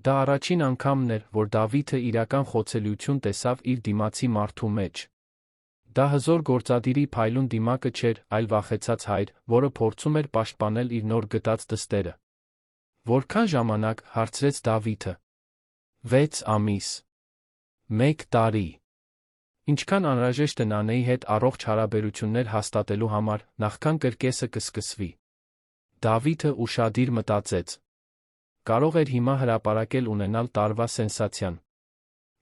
Դա առաջին անգամն էր, որ Դավիթը իրական խոցելիություն տեսավ իր դիմացի մարդու մեջ։ Դա հզոր գործադիրի փայլուն դիմակը չէր, այլ վախեցած հայր, որը փորձում էր պաշտպանել իր նոր գտած դստերը։ Որքան ժամանակ, հարցրեց Դավիթը։ 6 ամիս։ 1 տարի։ Ինչքան անհրաժեշտ է Նանեի հետ առողջ հարաբերություններ հաստատելու համար, նախքան կրկեսը կսկսվի։ Դավիթը ուշադիր մտածեց։ Կարող էր հիմա հրապարակել ունենալ տարվա սենսացիան։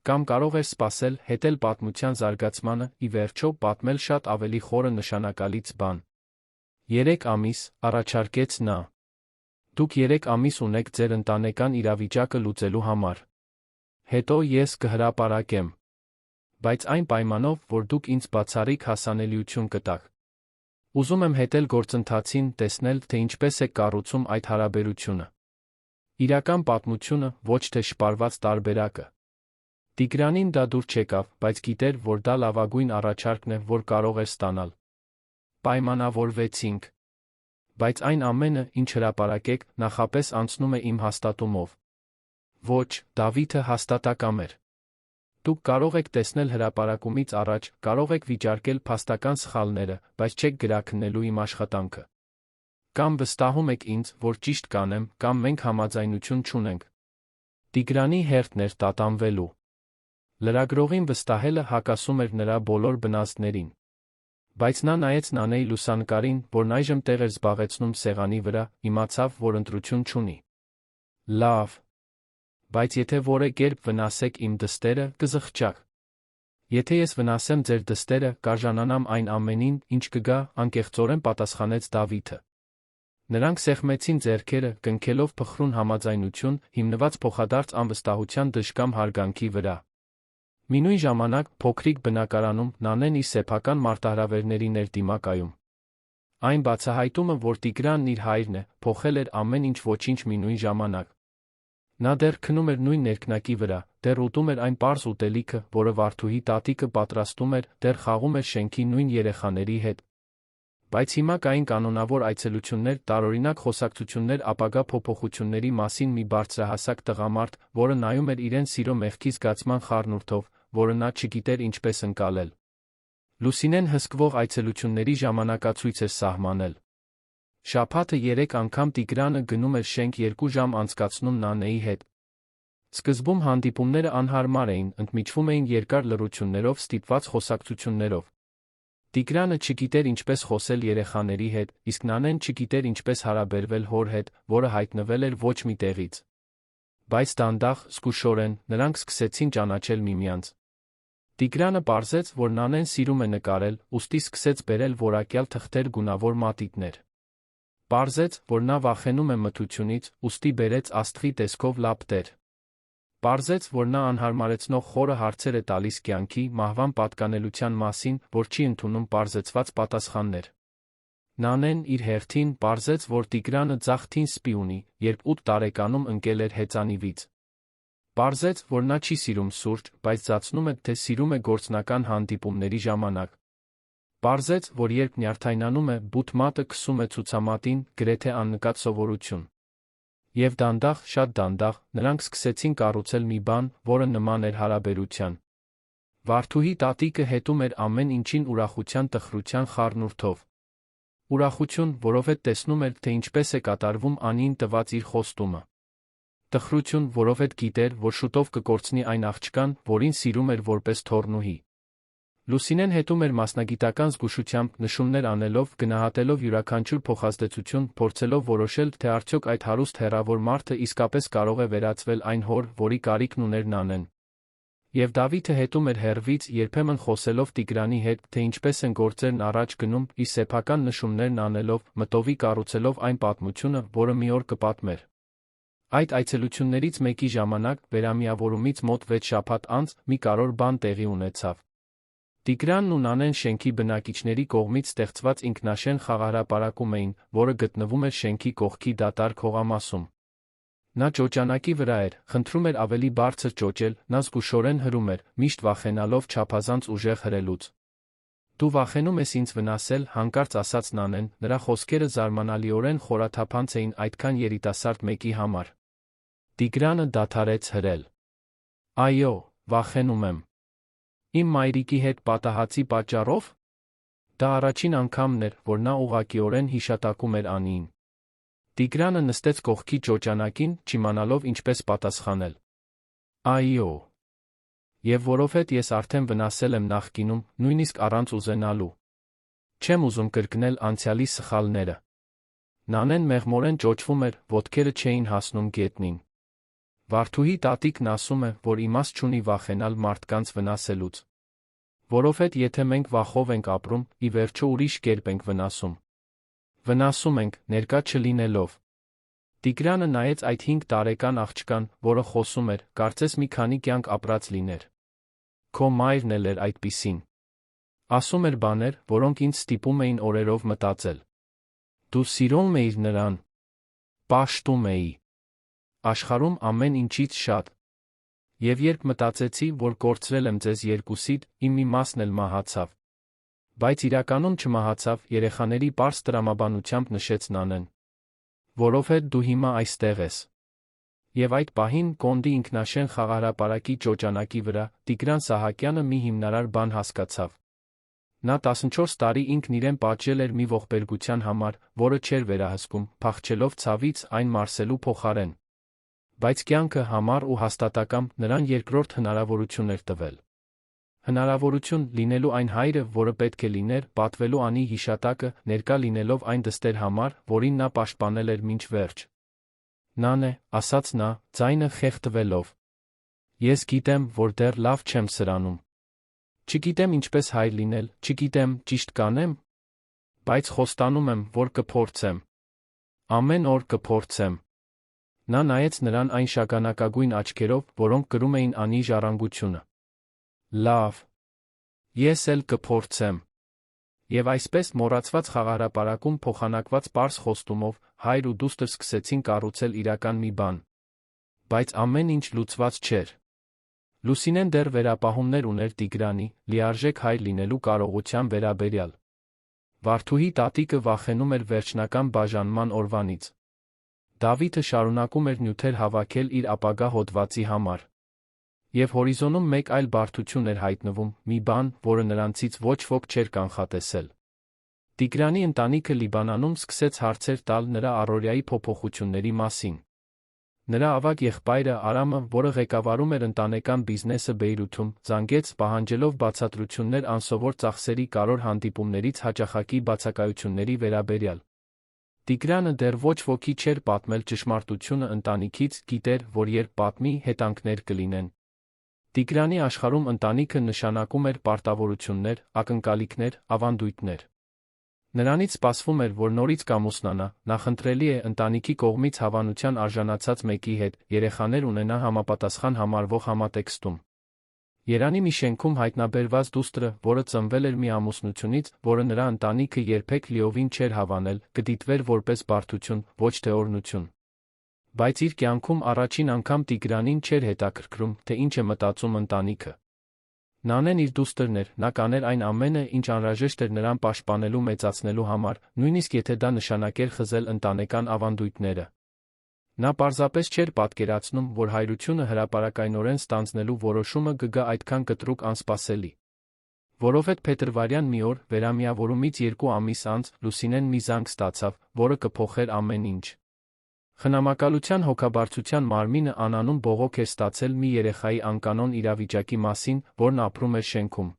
Կամ կարող էր սպասել, հետել պատմության զարգացմանը, ի վերջո պատմել շատ ավելի խորը նշանակալից բան։ 3 ամիս, առաջարկեց նա։ Դուք 3 ամիս ունեք ձեր ընտանեկան իրավիճակը լուծելու համար։ Հետո ես կհրապարակեմ։ Բայց այն պայմանով, որ դուք ինձ բացառիկ հասանելիություն կտաք։ Ուզում եմ հետել գործընթացին, տեսնել, թե ինչպես է կառուցում այդ հարաբերությունը։ Իրական պատմությունը, ոչ թե շպարված տարբերակը։ Տիգրանին դա դուր չեկավ, բայց գիտեր, որ դա լավագույն առաջարկն է, որ կարող էր ստանալ։ Պայմանավորվեցինք։ Բայց այն ամենը, ինչ հրապարակեք, նախապես անցնում է իմ հաստատումով։ Ոչ, Դավիթը հաստատակամ էր։ Դուք կարող եք տեսնել հրապարակումից առաջ, կարող եք վիճարկել փաստական սխալները, բայց չեք գրաքննելու իմ աշխատանքը։ Կամ վստահում եք ինձ, որ ճիշտ կանեմ, կամ մենք համաձայնություն չունենք։ Տիգրանի հերթն էր տատանվելու։ Լրագրողին վստահելը հակասում էր նրա բոլոր բնազդներին։ Բայց նա նայեց Նանեի լուսանկարին, որն այժմ տեղ էր զբաղեցնում սեղանի վրա, իմացավ, որ ընտրություն չունի։ Լավ։ Բայց եթե որևէ կերպ վնասեք իմ դստերը, կզղջաք։ Եթե ես վնասեմ ձեր դստերը, կարժանանամ այն ամենին, ինչ կգա, անկեղծորեն պատասխանեց Դավիթը։ Նրանք սեղմեցին ձեռքերը, կնքելով փխրուն համաձայնություն, հիմնված փոխադարձ անվստահության դժկամ հարգանքի վրա։ Մինույն ժամանակ, փոքրիկ բնակարանում, Նանեն իր սեփական մարտահրավերներին էր դիմակայում։ Այն բացահայտումը, որ Տիգրանն իր հայրն է, փոխել էր ամեն ինչ ոչինչ մինույն ժամանակ։ Նա դեռ քնում էր նույն ներքնակի վրա, դեռ ուտում էր այն պարզ ուտելիքը, որը Վարդուհի տատիկը պատրաստում էր, դեռ խաղում էր շենքի նույն երեխաների հետ։ Բայց հիմա կային կանոնավոր այցելություններ, տարօրինակ խոսակցություններ ապագա փոփոխությունների մասին մի բարձրահասակ տղամարդ, որը նայում էր իրեն սիրո մեղքի զգացման խառնուրդով, որը նա չգիտեր ինչպես ընկալել։ Լուսինեն հսկվող այցելությունների ժամանակացույց էր սահմանել։ Շաբաթը 3 անգամ Տիգրանը գնում էր շենք 2 ժամ անցկացնում Նանեի հետ։ Սկզբում հանդիպումները անհարմար էին, ընդմիջվում էին երկար լռություններով, ստիպված խոսակցություններով։ Տիգրանը չգիտեր ինչպես խոսել երեխաների հետ, իսկ Նանեն չգիտեր ինչպես հարաբերվել հոր հետ, որը հայտնվել էր ոչ մի տեղից։ Բայց դանդաղ, զգուշորեն, նրանք սկսեցին ճանաչել միմյանց։ Տիգրանը պարզեց, որ Նանեն սիրում է նկարել, ուստի սկսեց բերել որակյալ թղթեր գունավոր մատիտներ։ Պարզեց, որ նա վախենում է մթությունից, ուստի բերեց աստղի տեսքով լապտեր։ Պարզեց, որ նա անհարմարեցնող խորը հարցեր է տալիս կյանքի, մահվան պատկանելության մասին, որ չի ընդունում պարզեցված պատասխաններ։ Նանեն իր հերթին պարզեց, որ Տիգրանը ձախ թին սպի ունի, երբ 8 տարեկանում ընկել էր հեծանիվից։ Պարզեց, որ նա չի սիրում սուրճ, բայց զգացնում է, թե սիրում է գործնական հանդիպումների ժամանակ։ Պարզեց, որ երբ նյարդայնանում է, բութ մատը քսում է ցուցամատին, գրեթե աննկատ սովորություն։ Եվ դանդաղ, շատ դանդաղ, նրանք սկսեցին կառուցել մի բան, որը նման էր հարաբերության։ Վարդուհի տատիկը հետում էր ամեն ինչին ուրախության տխրության խառնուրդով։ Ուրախություն, որովհետև տեսնում էր, թե ինչպես է կատարվում Անին տված իր խոստումը։ Տխրություն, որովհետև գիտեր, որ շուտով կկորցնի այն աղջկան, որին սիրում էր որպես թոռնուհի։ Լուսինեն հետում էր մասնագիտական զգուշությամբ, նշումներ անելով, գնահատելով յուրաքանչյուր փոխազդեցություն, փորձելով որոշել, թե արդյոք այդ հարուստ հեռավոր մարդը իսկապես կարող է վերածվել այն հոր, որի կարիքն ուներ Նանեն։ Եվ Դավիթը հետում էր հեռվից, երբեմն խոսելով Տիգրանի հետ, թե ինչպես են գործերն առաջ գնում, իր սեփական նշումներն անելով, մտովի կառուցելով այն պատմությունը, որը մի օր կպատմեր։ Այդ այցելություններից մեկի ժամանակ, վերամիավորումից մոտ 6 շաբաթ անց, մի կարևոր բան տեղի ունեցավ։ Տիգրանն ու Նանեն շենքի բնակիչների կողմից ստեղծված ինքնաշեն խաղահրապարակում էին, որը գտնվում էր շենքի կողքի դատարկ հողամասում։ Նա ճոճանակի վրա էր, խնդրում էր ավելի բարձր ճոճել, նա զգուշորեն հրում էր, միշտ վախենալով չափազանց ուժեղ հրելուց։ Դու վախենում ես ինձ վնասել, հանկարծ ասաց Նանեն, նրա խոսքերը զարմանալիորեն խորաթափանց էին այդքան երիտասարդ մեկի համար։ Տիգրանը դադարեց հրել։ Այո, վախենում եմ։ Իմ մայրիկի հետ պատահածի պատճառով։ Դա առաջին անգամն էր, որ նա ուղղակիորեն հիշատակում էր Անիին։ Տիգրանը նստեց կողքի ճոճանակին, չիմանալով ինչպես պատասխանել։ Այո։ Եվ որովհետև ես արդեն վնասել եմ նախկինում, նույնիսկ առանց ուզենալու։ Չեմ ուզում կրկնել անցյալի սխալները։ Նանեն մեղմորեն ճոճվում էր, ոտքերը չէին հասնում գետնին։ Վարդուհի տատիկն ասում է, որ իմաստ չունի վախենալ մարդկանց վնասելուց։ Որովհետև եթե մենք վախով ենք ապրում, ի վերջո ուրիշ կերպ ենք վնասում։ Վնասում ենք, ներկա չլինելով։ Տիգրանը նայեց այդ 5 տարեկան աղջկան, որը խոսում էր, կարծես մի քանի կյանք ապրած լիներ։ Քո մայրն էլ էր այդպիսին։ Ասում էր բաներ, որոնք ինձ ստիպում էին օրերով մտածել։ Դու սիրում էիր նրան։ Պաշտում էի։ Աշխարհում ամեն ինչից շատ։ Եվ երբ մտածեցի, որ կորցրել եմ ձեզ երկուսիդ, իմ մի մասն էլ մահացավ։ Բայց իրականում չմահացավ, երեխաների պարզ տրամաբանությամբ նշեց Նանեն։ Որովհետև դու հիմա այստեղ ես։ Եվ այդ պահին, Կոնդի ինքնաշեն խաղահրապարակի ճոճանակի վրա, Տիգրան Սահակյանը մի հիմնարար բան հասկացավ։ Նա 14 տարի ինքն իրեն պատժել էր մի ողբերգության համար, որը չէր վերահսկում, փախչելով ցավից, այն մարսելու փոխարեն։ Բայց կյանքը համառ ու հաստատակամ նրան երկրորդ հնարավորություն էր տվել։ Հնարավորություն լինելու այն հայրը, որը պետք է լիներ, պատվելու Անի հիշատակը, ներկա լինելով այն դստեր համար, որին նա պաշտպանել էր մինչ վերջ։ Նան է, ասաց նա, ձայնը խեղդվելով։ Ես գիտեմ, որ դեռ լավ չեմ սրանում։ Չգիտեմ ինչպես հայր լինել, չգիտեմ, ճիշտ կանեմ, բայց խոստանում եմ, որ կփորձեմ։ Ամեն օր կփորձեմ։ Նա նայեց նրան այն շագանակագույն աչքերով, որոնք կրում էին Անի ժառանգությունը։ Լավ։ Ես էլ կփորձեմ։ Եվ այսպես մոռացված խաղահրապարակում փոխանակված պարզ խոստումով, հայր ու դուստր սկսեցին կառուցել իրական մի բան։ Բայց ամեն ինչ լուծված չէր։ Լուսինեն դեռ վերապահումներ ուներ Տիգրանի, լիարժեք հայր լինելու կարողության վերաբերյալ։ Վարդուհի տատիկը վախենում էր վերջնական բաժանման օրվանից։ Դավիթը շարունակում էր նյութեր հավաքել իր ապագա հոդվածի համար։ Եվ հորիզոնում մեկ այլ բարդություն էր հայտնվում, մի բան, որը նրանցից ոչ ոք չէր կանխատեսել։ Տիգրանի ընտանիքը Լիբանանում սկսեց հարցեր տալ նրա առօրյայի փոփոխությունների մասին։ Նրա ավագ եղբայրը Արամը, որը ղեկավարում էր ընտանեկան բիզնեսը Բեյրութում, զանգեց, պահանջելով բացատրություններ անսովոր ծախսերի կարևոր հանդիպումներից հաճախակի բացակայությունների վերաբերյալ։ Տիգրանը դեռ ոչ ոքի չէր պատմել ճշմարտությունը ընտանիքից, գիտեր, որ երբ պատմի, հետանքներ կլինեն։ Տիգրանի աշխարհում ընտանիքը նշանակում էր պարտավորություններ, ակնկալիքներ, ավանդույթներ։ Նրանից սպասվում էր, որ նորից կամուսնանա, նախընտրելի է ընտանիքի կողմից հավանության արժանացած մեկի հետ, երեխաներ ունենա համապատասխան համարվող համատեքստում։ Երանի մի շենքում հայտնաբերված դուստրը, որը ծնվել էր մի ամուսնությունից, որը նրա ընտանիքը երբեք լիովին չէր հավանել, կդիտվեր որպես բարդություն, ոչ թե օրհնություն։ Բայց իր կյանքում առաջին անգամ Տիգրանին չէր հետաքրքրում, թե ինչ է մտածում ընտանիքը։ Նանեն իր դուստրն էր, նա կաներ այն ամենը, ինչ անհրաժեշտ էր նրան պաշտպանելու մեծացնելու համար, նույնիսկ եթե դա նշանակեր խզել ընտանեկան ավանդույթները։ Նա պարզապես չէր պատկերացնում, որ հայրությունը հրապարակայնորեն ստանձնելու որոշումը կգա այդքան կտրուկ անսպասելի։ Որովհետև փետրվարյան մի օր, վերամիավորումից 2 ամիս անց, Լուսինեն մի զանգ ստացավ, որը կփոխեր ամեն ինչ։ Խնամակալության հոգաբարձության մարմինը անանուն բողոք էր ստացել մի երեխայի անկանոն իրավիճակի մասին, որն ապրում էր շենքում։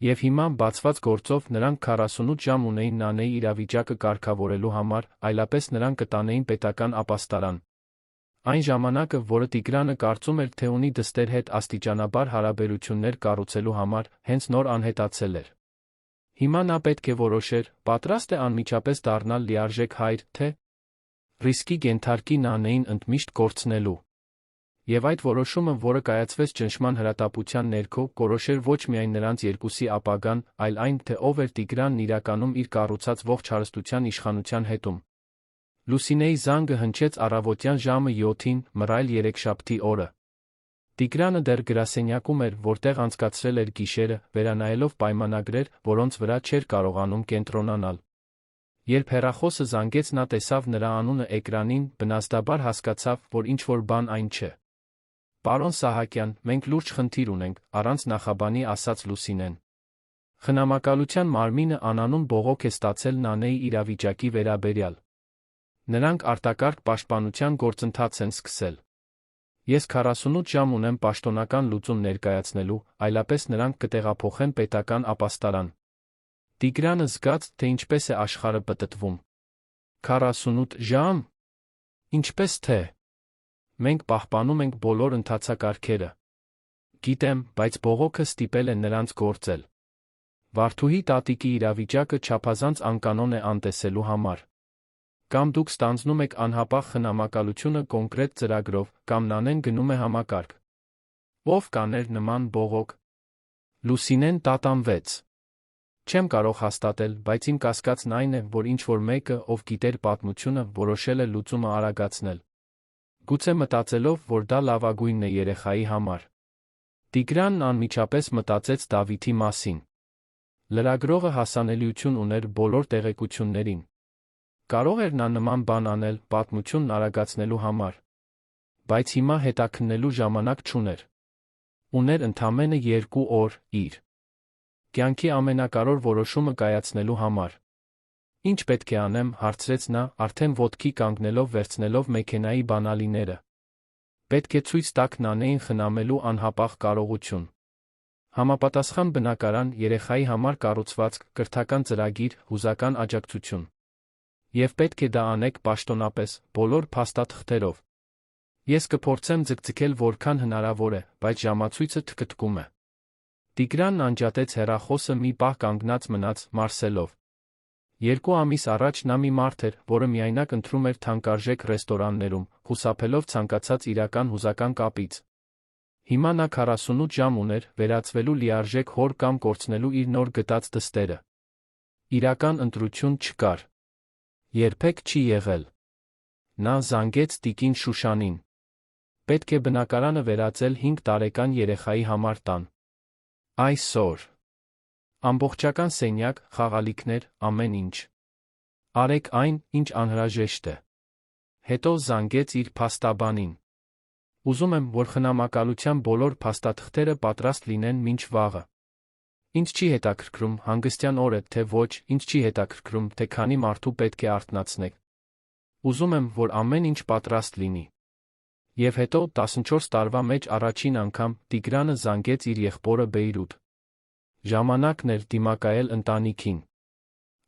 Եվ հիմա, բացված գործով, նրանք 48 ժամ ունեին Նանեի իրավիճակը կարգավորելու համար, այլապես նրան կտանեին պետական ապաստարան։ Այն ժամանակը, որը Տիգրանը կարծում էր, թե ունի դստեր հետ աստիճանաբար հարաբերություններ կառուցելու համար, հենց նոր անհետացել էր։ Հիմա նա պետք է որոշեր, պատրաստ է անմիջապես դառնալ լիարժեք հայր, թե ռիսկի կենթարկի Նանեին ընդմիշտ կորցնելու։ Եվ այդ որոշումը, որը կայացվեց ճնշման հրատապության ներքո, կորոշեր ոչ միայն նրանց երկուսի ապագան, այլ այն, թե ով էր Տիգրանն իրականում իր կառուցած ողջ հարստության իշխանության հետում։ Լուսինեի զանգը հնչեց առավոտյան ժամը 7-ին, մռայլ երեքշաբթի օրը։ Տիգրանը դեռ գրասենյակում էր, որտեղ անցկացրել էր գիշերը, վերանայելով պայմանագրեր, որոնց վրա չէր կարողանում կենտրոնանալ։ Երբ հեռախոսը զանգեց, նա տեսավ նրա անունը էկրանին, բնազդաբար հասկացավ, որ ինչ-որ բան այն չէ։ Պարոն Սահակյան, մենք լուրջ խնդիր ունենք, առանց նախաբանի ասաց Լուսինեն։ Խնամակալության մարմինը անանուն բողոք է ստացել Նանեի իրավիճակի վերաբերյալ։ Նրանք արտակարգ պաշտպանության գործընթաց են սկսել։ Ես 48 ժամ ունեմ պաշտոնական լուծում ներկայացնելու, այլապես նրանք կտեղափոխեն պետական ապաստարան։ Տիգրանը զգաց, թե ինչպես է աշխարհը պտտվում։ 48 ժամ։ Ինչպես թե։ Մենք պահպանում ենք բոլոր ընթացակարգերը։ Գիտեմ, բայց բողոքը ստիպել է նրանց գործել։ Վարդուհի տատիկի իրավիճակը չափազանց անկանոն է անտեսելու համար։ Կամ դուք ստանձնում եք անհապաղ խնամակալությունը կոնկրետ ծրագրով, կամ Նանեն գնում է համակարգ։ Ով կաներ նման բողոք։ Լուսինեն տատանվեց։ Չեմ կարող հաստատել, բայց իմ կասկածն այն է, որ ինչ-որ մեկը, ով գիտեր պատմությունը, որոշել է լուծումը արագացնել։ Գուցե մտածելով, որ դա լավագույնն է երեխայի համար։ Տիգրանն անմիջապես մտածեց Դավիթի մասին։ Լրագրողը հասանելիություն ուներ բոլոր տեղեկություններին։ Կարող էր նա նման բան անել պատմությունն արագացնելու համար։ Բայց հիմա հետաքննելու ժամանակ չուներ։ Ուներ ընդամենը 2 օր իր կյանքի ամենակարևոր որոշումը կայացնելու համար։ Ինչ պետք է անեմ, հարցրեց նա, արդեն ոտքի կանգնելով վերցնելով մեքենայի բանալիները։ Պետք է ցույց տաք Նանեին խնամելու անհապաղ կարողություն։ Համապատասխան բնակարան, երեխայի համար կառուցվածք, կրթական ծրագիր, հուզական աջակցություն։ Եվ պետք է դա անեք պաշտոնապես, բոլոր փաստաթղթերով։ Ես կփորձեմ ձգձգել որքան հնարավոր է, բայց ժամացույցը թքթքում է։ Տիգրանն անջատեց հեռախոսը, մի պահ կանգնած մնաց, մարսելով։ 2 ամիս առաջ նա մի մարդ էր, որը միայնակ ընտրում էր թանկարժեք ռեստորաններում, խուսափելով ցանկացած իրական հուզական կապից։ Հիմա նա 48 ժամ ուներ վերածվելու լիարժեք հոր կամ կորցնելու իր նոր գտած դստերը։ Իրական ընտրություն չկար։ Երբեք չի եղել։ Նա զանգեց տիկին Շուշանին։ Պետք է բնակարանը վերածել 5 տարեկան երեխայի համար տան։ Այսօր։ Ամբողջական սենյակ, խաղալիքներ, ամեն ինչ։ Արեք այն, ինչ անհրաժեշտ է։ Հետո զանգեց իր փաստաբանին։ Ուզում եմ, որ խնամակալության բոլոր փաստաթղթերը պատրաստ լինեն մինչ վաղը։ Ինձ չի հետաքրքրում հանգստյան օրը, թե ոչ, ինձ չի հետաքրքրում, թե քանի մարդու պետք է արթնացնեք։ Ուզում եմ, որ ամեն ինչ պատրաստ լինի։ Եվ հետո 14 տարվա մեջ առաջին անգամ Տիգրանը զանգեց իր եղբորը Բեյրութ։ Ժամանակն էր դիմակայել ընտանիքին։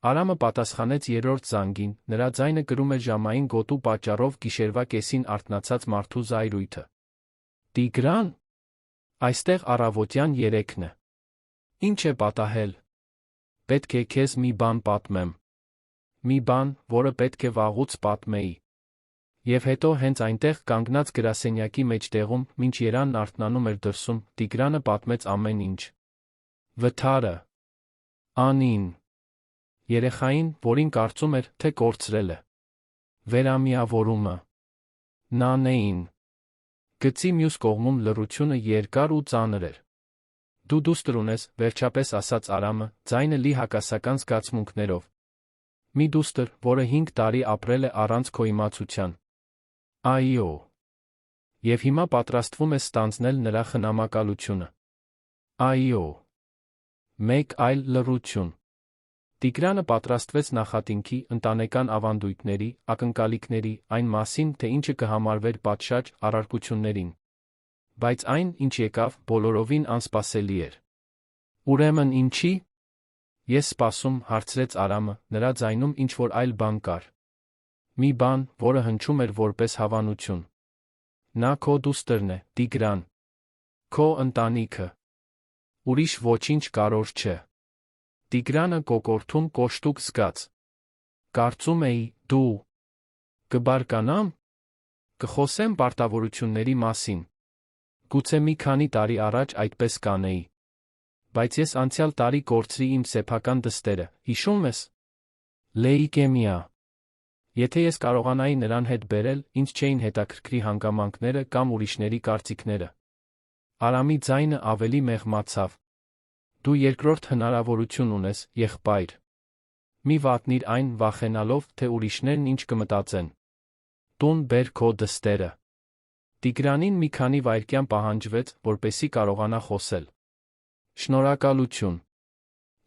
Արամը պատասխանեց երրորդ զանգին, նրա ձայնը կրում էր ժամային գոտու պատճառով գիշերվա կեսին արթնացած մարդու զայրույթը։ Տիգրան, այստեղ առավոտյան 3-ն է։ Ինչ է պատահել։ Պետք է քեզ մի բան պատմեմ։ Մի բան, որը պետք է վաղուց պատմեի։ Եվ հետո հենց այնտեղ կանգնած գրասենյակի մեջտեղում, մինչ Երանն արթնանում էր դրսում, Տիգրանը պատմեց ամեն ինչ։ Վթարը, Անին, երեխային, որին կարծում էր, թե կորցրել է, վերամիավորումը, Նանեին։ Գծի մյուս կողմում լռությունը երկար ու ծանր էր։ Դու դուստր ունես, վերջապես ասաց Արամը, ձայնը լի հակասական զգացմունքներով։ Մի դուստր, որը 5 տարի ապրել է առանց քո իմացության։ Այո։ Եվ հիմա պատրաստվում է ստանձնել նրա խնամակալությունը։ Այո։ Մեկ այլ լռություն։ Տիգրանը պատրաստվեց նախատինքի, ընտանեկան ավանդույթների, ակնկալիքների, այն մասին, թե ինչը կհամարվեր պատշաճ առարկություններին։ Բայց այն, ինչ եկավ, բոլորովին անսպասելի էր։ Ուրեմն ինչի՞։ Ես սպասում, հարցրեց Արամը, նրա ձայնում ինչ-որ այլ բան կար։ Մի բան, որը հնչում էր որպես հավանություն։ Նա քո դուստրն է, Տիգրան։ Քո ընտանիքը։ Ուրիշ ոչինչ կարևոր չէ։ Տիգրանը կոկորդում կոշտուկ զգաց։ Կարծում էի, դու կբարկանամ։ Կխոսեմ պարտավորությունների մասին։ Գուցե մի քանի տարի առաջ այդպես կանեի։ Բայց ես անցյալ տարի կորցրի իմ սեփական դստերը, հիշում ես։ Լեյկեմիա։ Եթե ես կարողանայի նրան հետ բերել, ինձ չէին հետաքրքրի հանգամանքները կամ ուրիշների կարծիքները։ Արամի ձայնը ավելի մեղմացավ։ Դու երկրորդ հնարավորություն ունես, եղբայր։ Մի վատնիր այն, վախենալով, թե ուրիշներն ինչ կմտածեն։ Տուն բեր քո դստերը։ Տիգրանին մի քանի վայրկյան պահանջվեց, որպեսզի կարողանա խոսել։ Շնորհակալություն։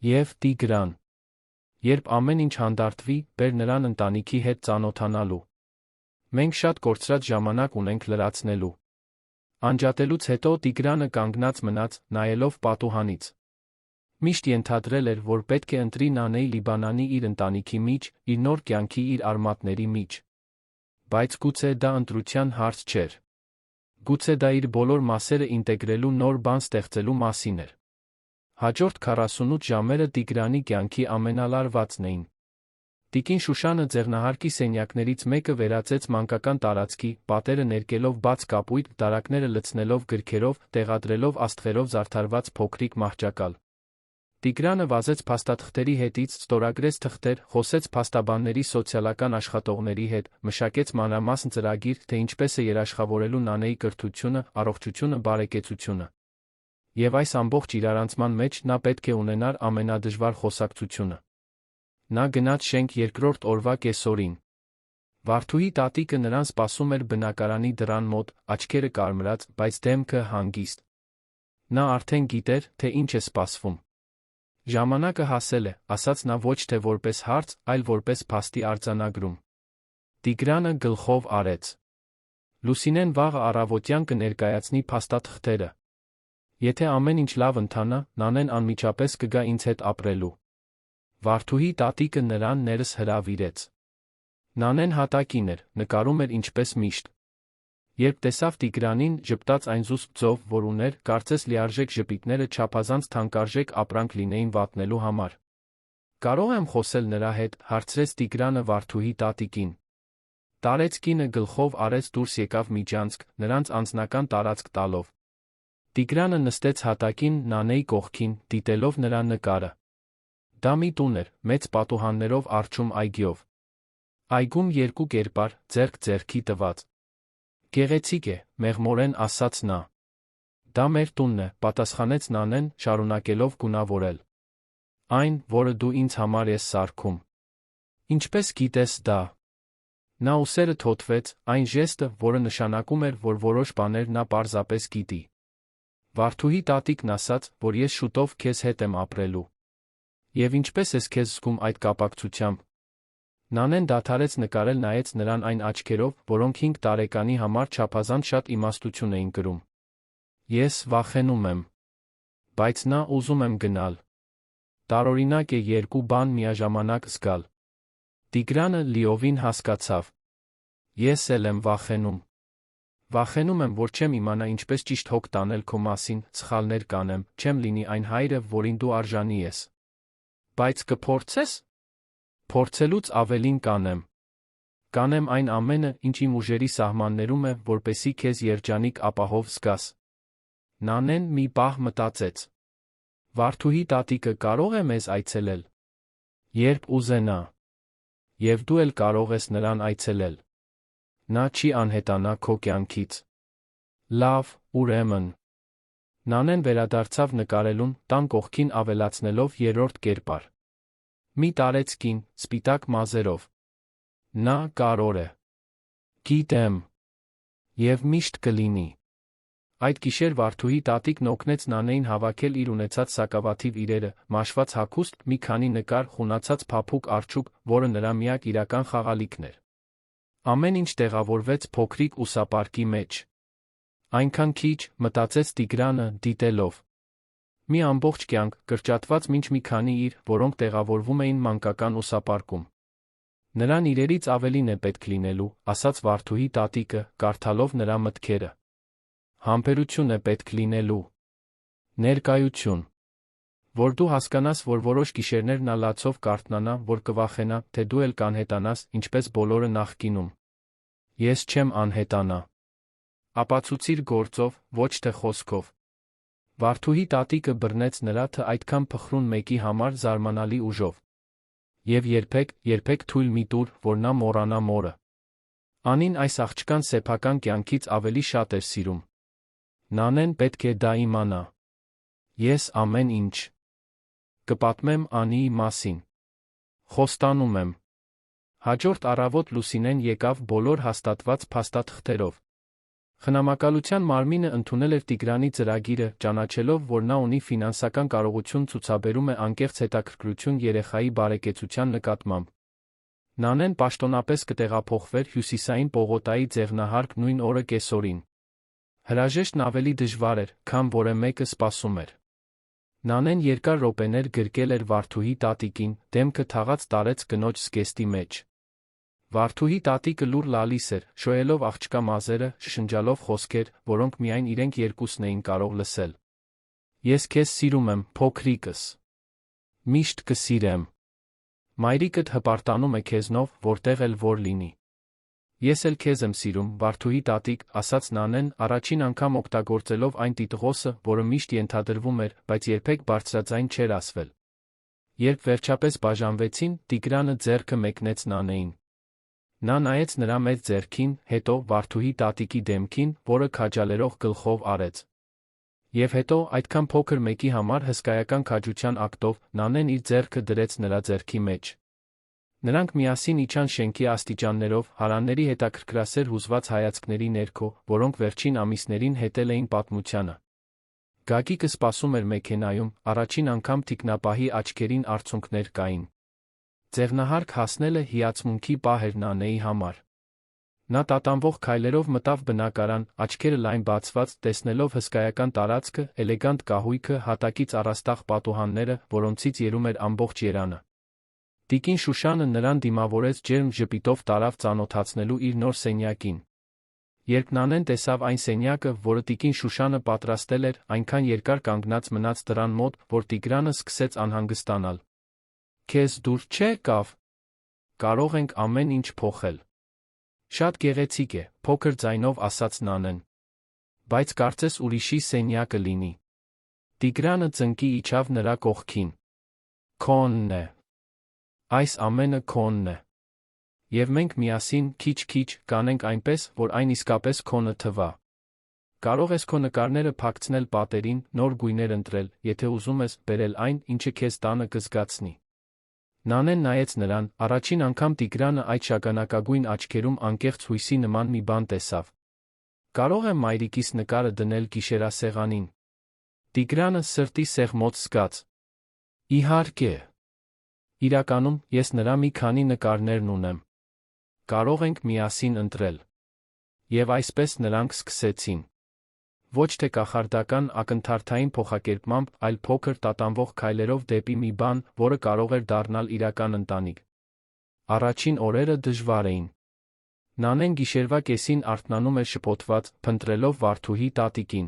Եվ Տիգրան։ Երբ ամեն ինչ հանդարտվի, բեր նրան ընտանիքի հետ ծանոթանալու։ Մենք շատ կորցրած ժամանակ ունենք լրացնելու։ Անջատելուց հետո Տիգրանը կանգնած մնաց, նայելով պատուհանից։ Միշտ ենթադրել էր, որ պետք է ընտրի Նանեի Լիբանանի իր ընտանիքի միջ, իր նոր կյանքի իր արմատների միջ։ Բայց գուցե դա ընտրության հարց չէր։ Գուցե դա իր բոլոր մասերը ինտեգրելու նոր բան ստեղծելու մասին էր։ Հաջորդ 48 ժամերը Տիգրանի կյանքի ամենալարվածն էին։ Տիկին Շուշանը ձեռնահարկի սենյակներից մեկը վերածեց մանկական տարածքի, պատերը ներկելով բաց կապույտ, դարակները լցնելով գրքերով, տեղադրելով աստղերով զարդարված փոքրիկ մահճակալ։ Տիգրանը վազեց փաստաթղթերի հետից, ստորագրեց թղթեր, խոսեց փաստաբանների սոցիալական աշխատողների հետ, մշակեց մանրամասն ծրագիր, թե ինչպես է երաշխավորելու Նանեի կրթությունը, առողջությունը, բարեկեցությունը։ Եվ այս ամբողջ իրարանցման մեջ նա պետք է ունենար ամենադժվար խոսակցությունը։ Նա գնաց շենք երկրորդ օրվա կեսօրին։ Վարդուհի տատիկը նրան սպասում էր բնակարանի դռան մոտ, աչքերը կարմրած, բայց դեմքը հանգիստ։ Նա արդեն գիտեր, թե ինչ է սպասվում։ Ժամանակը հասել է, ասաց նա ոչ թե որպես հարց, այլ որպես փաստի արձանագրում։ Տիգրանը գլխով արեց։ Լուսինեն վաղը առավոտյան կներկայացնի փաստաթղթերը։ Եթե ամեն ինչ լավ ընթանա, Նանեն անմիջապես կգա ինձ հետ ապրելու։ Վարդուհի տատիկը նրան ներս հրավիրեց։ Նանեն հատակին էր, նկարում էր ինչպես միշտ։ Երբ տեսավ Տիգրանին, ժպտաց այն զուսպ ձով, որ ուներ, կարծես լիարժեք ժպիտները չափազանց թանկարժեք ապրանք լինեին վատնելու համար։ Կարող եմ խոսել նրա հետ, հարցրեց Տիգրանը Վարդուհի տատիկին։ Տարեց կինը գլխով արեց դուրս եկավ միջանցք, նրանց անձնական տարածք տալով։ Տիգրանը նստեց հատակին, Նանեի կողքին, դիտելով նրա նկարը։ Դա մի տուն էր, մեծ պատուհաններով առջում այգիով։ Այգում երկու կերպար, ձեռք ձեռքի տված։ Գեղեցիկ է, մեղմորեն ասաց նա։ Դա մեր տունն է, պատասխանեց Նանեն, շարունակելով գունավորել։ Այն, որը դու ինձ համար ես սարքում։ Ինչպես գիտես դա։ Նա ուսերը թոթվեց, այն ժեստը, որը նշանակում էր, որ որոշ բաներ նա պարզապես գիտի։ Վարդուհի տատիկն ասաց, որ ես շուտով քեզ հետ եմ ապրելու։ Եվ ինչպես ես քեզ զգում այդ կապակցությամբ։ Նանեն դադարեց նկարել, նայեց նրան այն աչքերով, որոնք 5 տարեկանի համար չափազանց շատ իմաստություն էին կրում։ Ես վախենում եմ։ Բայց նա ուզում եմ գնալ։ Տարօրինակ է երկու բան միաժամանակ զգալ։ Տիգրանը լիովին հասկացավ։ Ես էլ եմ վախենում։ Վախենում եմ, որ չեմ իմանա ինչպես ճիշտ հոգ տանել քո մասին, սխալներ կանեմ, չեմ լինի այն հայրը, որին դու արժանի ես։ Բայց կփորձես։ Փորձելուց ավելին կանեմ։ Կանեմ այն ամենը, ինչ իմ ուժերի սահմաններում է, որպեսզի քեզ երջանիկ ապահով զգաս։ Նանեն մի պահ մտածեց։ Վարդուհի տատիկը կարող է մեզ այցելել։ Երբ ուզենա։ Եվ դու էլ կարող ես նրան այցելել։ Նա չի անհետանա քո կյանքից։ Լավ, ուրեմն։ Նանեն վերադարձավ նկարելուն, տան կողքին ավելացնելով երրորդ կերպար։ Մի տարեց կին, սպիտակ մազերով։ Նա կարոր է։ Գիտեմ։ Եվ միշտ կլինի։ Այդ գիշեր Վարդուհի տատիկն օգնեց Նանեին հավաքել իր ունեցած սակավաթիվ իրերը, մաշված հագուստ, մի քանի նկար, խունացած փափուկ արջուկ, որը նրա միակ իրական խաղալիքն էր։ Ամեն ինչ տեղավորվեց փոքրիկ ուսապարկի մեջ։ Այնքան քիչ, մտածեց Տիգրանը, դիտելով։ Մի ամբողջ կյանք, կրճատված մինչ մի քանի իր, որոնք տեղավորվում էին մանկական ուսապարկում։ Նրան իրերից ավելին է պետք լինելու, ասաց Վարդուհի տատիկը, կարդալով նրա մտքերը։ Համբերություն է պետք լինելու։ Ներկայություն։ Որ դու հասկանաս, որ որոշ գիշերներ նա լացով կարթնանա, որ կվախենա, թե դու էլ կանհետանաս, ինչպես բոլորը նախկինում։ Ես չեմ անհետանա։ Ապացուցիր գործով, ոչ թե խոսքով։ Վարդուհի տատիկը բռնեց նրա թե այդքան փխրուն մեկի համար զարմանալի ուժով։ Եվ երբեք թույլ մի տուր, որ նա մոռանա մորը։ Անին այս աղջկան սեփական կյանքից ավելի շատ էր սիրում։ Նանեն պետք է դա իմանա։ Ես ամեն ինչ կպատմեմ Անիի մասին։ Խոստանում եմ։ Հաջորդ առավոտ Լուսինեն եկավ բոլոր հաստատված փաստաթղթերով։ Խնամակալության մարմինը ընդունել էր Տիգրանի ծրագիրը, ճանաչելով, որ նա ունի ֆինանսական կարողություն, ցուցաբերում է անկեղծ հետաքրքրություն երեխայի բարեկեցության նկատմամբ։ Նանեն պաշտոնապես կտեղափոխվեր Հյուսիսային պողոտայի ձեղնահարկ նույն օրը կեսօրին։ Հրաժեշտն ավելի դժվար էր, քան որը մեկը սպասում էր։ Նանեն երկար րոպեներ գրկել էր Վարդուհի տատիկին, դեմքը թաղած տարեց կնոջ զգեստի մեջ։ Վարդուհի տատիկը լուռ լալիս էր, շոյելով աղջկա մազերը, շշնջալով խոսքեր, որոնք միայն իրենք երկուսն էին կարող լսել։ Ես քեզ սիրում եմ, փոքրիկս։ Միշտ կսիրեմ։ Մայրիկդ հպարտանում է քեզնով, որտեղ էլ որ լինի։ Ես էլ քեզ եմ սիրում, Վարդուհի տատիկ, ասաց Նանեն, առաջին անգամ օգտագործելով այն տիտղոսը, որը միշտ ենթադրվում էր, բայց երբեք բարձրաձայն չէր ասվել։ Երբ վերջապես բաժանվեցին, Տիգրանը ձեռքը մեկնեց Նանեին։ Նա նայեց նրա մեծ ձեռքին, հետո Վարդուհի տատիկի դեմքին, որը քաջալերող գլխով արեց։ Եվ հետո, այդքան փոքր մեկի համար հսկայական քաջության ակտով, Նանեն իր ձեռքը դրեց նրա ձեռքի մեջ։ Նրանք միասին իջան շենքի աստիճաններով, հարանների հետաքրքրասեր հուզված հայացքների ներքո, որոնք վերջին ամիսներին հետել էին պատմությանը։ Գագիկը սպասում էր մեքենայում, առաջին անգամ թիկնապահի աչքերին արցունքներ կային։ Ձեղնահարկ հասնելը հիացմունքի պահ էր Նանեի համար։ Նա տատանվող քայլերով մտավ բնակարան, աչքերը լայն բացված, տեսնելով հսկայական տարածքը, էլեգանտ կահույքը, հատակից առաստաղ պատուհանները, որոնցից երում էր ամբողջ երանը։ Տիկին Շուշանը նրան դիմավորեց ջերմ ժպիտով տարավ ծանոթացնելու իր նոր սենյակին։ Երբ Նանեն տեսավ այն սենյակը, որը տիկին Շուշանը պատրաստել էր, այնքան երկար կանգնած մնաց դռան մոտ, որ Տիգրանը սկսեց անհանգստանալ։ Քեզ դուր չեկավ։ Կարող ենք ամեն ինչ փոխել։ Շատ գեղեցիկ է, փոքր ձայնով ասաց Նանեն։ Բայց կարծես ուրիշի սենյակը լինի։ Տիգրանը ծնկի իջավ նրա կողքին։ Քոնն է։ Այս ամենը քոնն է։ Եվ մենք միասին, քիչ-քիչ, կանենք այնպես, որ այն իսկապես քոնը թվա։ Կարող ես քո նկարները փակցնել պատերին, նոր գույներ ընտրել, եթե ուզում ես, բերել այն, ինչը քեզ տանը կզգացնի։ Նանեն նայեց նրան, առաջին անգամ Տիգրանը այդ շագանակագույն աչքերում անկեղծ հույսի նման մի բան տեսավ։ Կարող եմ մայրիկիս նկարը դնել գիշերասեղանին։ Տիգրանը սրտի սեղմոց զգաց։ Իհարկե։ Իրականում, ես նրա մի քանի նկարներն ունեմ։ Կարող ենք միասին ընտրել։ Եվ այսպես նրանք սկսեցին։ Ոչ թե կախարդական ակնթարթային փոխակերպմամբ, այլ փոքր տատանվող քայլերով դեպի մի բան, որը կարող էր դառնալ իրական ընտանիք։ Առաջին օրերը դժվար էին։ Նանեն գիշերվա կեսին արթնանում էր շփոթված, փնտրելով Վարդուհի տատիկին։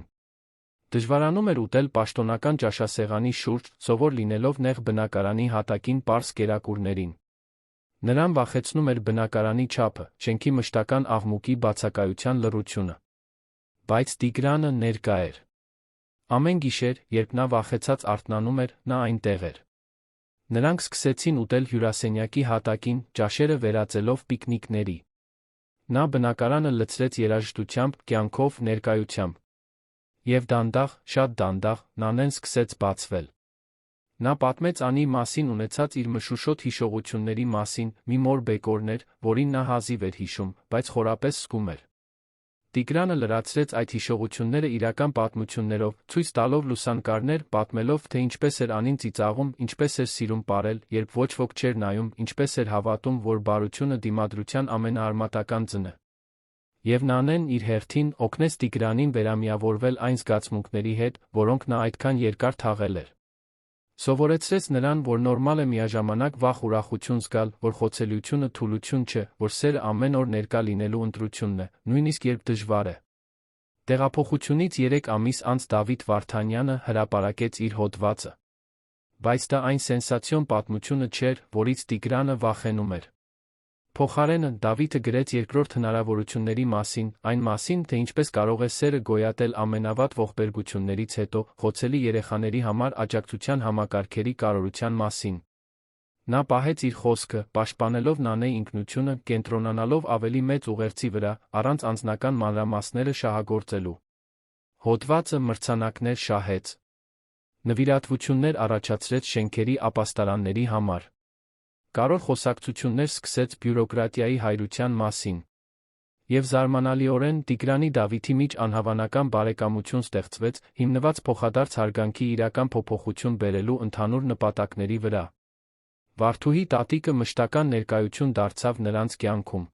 Դժվարանում էր ուտել պաշտոնական ճաշասեղանի շուրջ, սովոր լինելով նեղ բնակարանի հատակին պարզ կերակուրներին։ Նրան վախեցնում էր բնակարանի չափը, շենքի մշտական աղմուկի բացակայության լռությունը։ Բայց Տիգրանը ներկա էր։ Ամեն գիշեր, երբ նա վախեցած արթնանում էր, նա այնտեղ էր։ Նրանք սկսեցին ուտել հյուրասենյակի հատակին, ճաշերը վերածելով պիկնիկների։ Նա բնակարանը լցրեց երաժշտությամբ, կյանքով, ներկայությամբ։ Եվ դանդաղ, շատ դանդաղ, Նանեն սկսեց բացվել։ Նա պատմեց Անի մասին ունեցած իր մշուշոտ հիշողությունների մասին, մի մոր բեկորներ, որին նա հազիվ էր հիշում, բայց խորապես զգում էր։ Տիգրանը լրացրեց այդ հիշողությունները իրական պատմություններով, ցույց տալով լուսանկարներ, պատմելով, թե ինչպես էր Անին ծիծաղում, ինչպես էր սիրում պարել, երբ ոչ ոք չէր նայում, ինչպես էր հավատում, որ բարությունը դիմադրության ամենաարմատական ձն է։ Եվ Նանեն իր հերթին օգնեց Տիգրանին վերամիավորվել այն զգացմունքների հետ, որոնք նա այդքան երկար թաղել էր։ Սովորեցրեց նրան, որ նորմալ է միաժամանակ վախ ուրախություն զգալ, որ խոցելիությունը թուլություն չէ, որ սերը ամեն օր ներկա լինելու ընտրությունն է, նույնիսկ երբ դժվար է։ Տեղափոխությունից 3 ամիս անց Դավիթ Վարդանյանը հրապարակեց իր հոդվածը։ Բայց դա այն սենսացիոն պատմությունը չէր, որից Տիգրանը վախենում էր։ Փոխարենը Դավիթը գրեց երկրորդ հնարավորությունների մասին, այն մասին, թե ինչպես կարող է սերը գոյատել ամենավատ ողբերգություններից հետո, խոցելի երեխաների համար աջակցության համակարգերի կարևորության մասին։ Նա պահեց իր խոսքը, պաշտպանելով Նանեի ինքնությունը, կենտրոնանալով ավելի մեծ ուղերձի վրա, առանց անձնական մանրամասները շահագործելու։ Հոդվածը մրցանակներ շահեց։ Նվիրատվություններ առաջացրեց շենքերի ապաստարանների համար։ Կարևոր խոսակցություններ սկսեց բյուրոկրատիայի հայրության մասին։ Եվ զարմանալիորեն Տիգրանի Դավիթի միջ անհավանական բարեկամություն ստեղծվեց, հիմնված փոխադարձ հարգանքի իրական փոփոխություն բերելու ընդհանուր նպատակների վրա։ Վարդուհի տատիկը մշտական ներկայություն դարձավ նրանց կյանքում։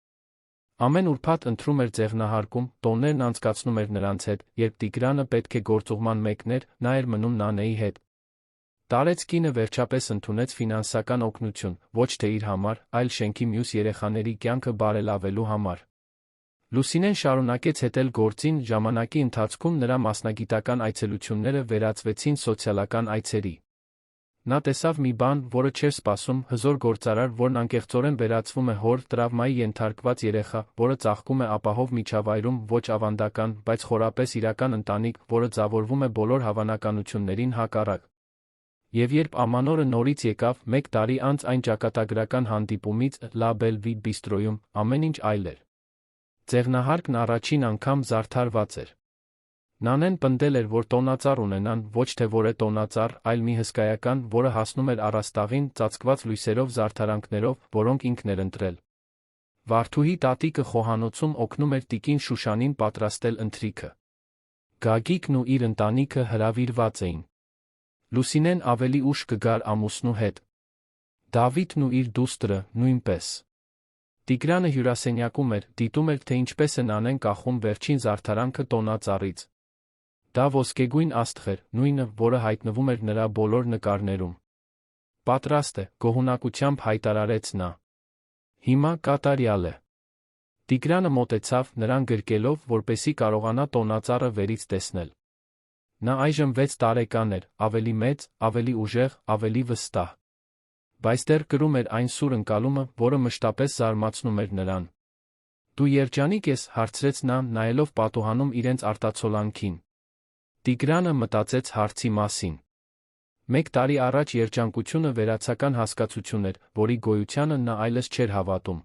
Ամեն ուրբաթ ընթրում էր ձեղնահարկում, տոններն անցկացնում էր նրանց հետ, երբ Տիգրանը պետք է գործուղման մեկներ, նա էր մնում Նանեի հետ։ Տարեց կինը վերջապես ընդունեց ֆինանսական օգնություն, ոչ թե իր համար, այլ շենքի մյուս երեխաների կյանքը բարելավելու համար։ Լուսինեն շարունակեց հետել գործին, ժամանակի ընթացքում նրա մասնագիտական այցելությունները վերածվեցին սոցիալական այցերի։ Նա տեսավ մի բան, որը չէր սպասում, հզոր գործարար, որն անկեղծորեն վերածվում է հոր, տրավմայի ենթարկված երեխա, որը ծաղկում է ապահով միջավայրում, ոչ ավանդական, բայց խորապես իրական ընտանիք, որը ձևավորվում է բոլոր հավանականություններին հակառակ։ Եվ երբ Ամանորը նորից եկավ, 1 տարի անց այն ճակատագրական հանդիպումից Լա Բելվի բիստրոյում, ամեն ինչ այլ էր։ Ձեղնահարկն առաջին անգամ զարդարված էր։ Նանեն պնդել էր, որ տոնածառ ունենան, ոչ թե որ է տոնածառ, այլ մի հսկայական, որը հասնում էր առաստաղին, ծածկված լույսերով զարդարանքներով, որոնք ինքն էր ընտրել։ Վարդուհի տատիկը խոհանոցում օգնում էր տիկին Շուշանին պատրաստել ընթրիքը։ Գագիկն ու իր ընտանիքը հրավիրված էին։ Լուսինեն ավելի ուշ կգար ամուսնու հետ։ Դավիթն ու իր դուստրը նույնպես։ Տիգրանը հյուրասենյակում էր, դիտում էր, թե ինչպես է Նանեն կախում վերջին զարդարանքը տոնածառից։ Դա ոսկեգույն աստղ էր, նույնը, որը հայտնվում էր նրա բոլոր նկարներում։ Պատրաստ է, գոհունակությամբ հայտարարեց նա։ Հիմա կատարյալ է։ Տիգրանը մոտեցավ, նրան գրկելով, որպեսզի կարողանա տոնածառը վերից տեսնել։ Նա այժմ 6 տարեկան էր, ավելի մեծ, ավելի ուժեղ, ավելի վստահ։ Բայց դեռ կրում էր այն սուր ընկալումը, որը մշտապես զարմացնում էր նրան։ Դու երջանիկ ես, հարցրեց նա, նայելով պատուհանում իրենց արտացոլանքին։ Տիգրանը մտածեց հարցի մասին։ 1 տարի առաջ երջանկությունը վերացական հասկացություն էր, որի գոյությանը նա այլևս չէր հավատում։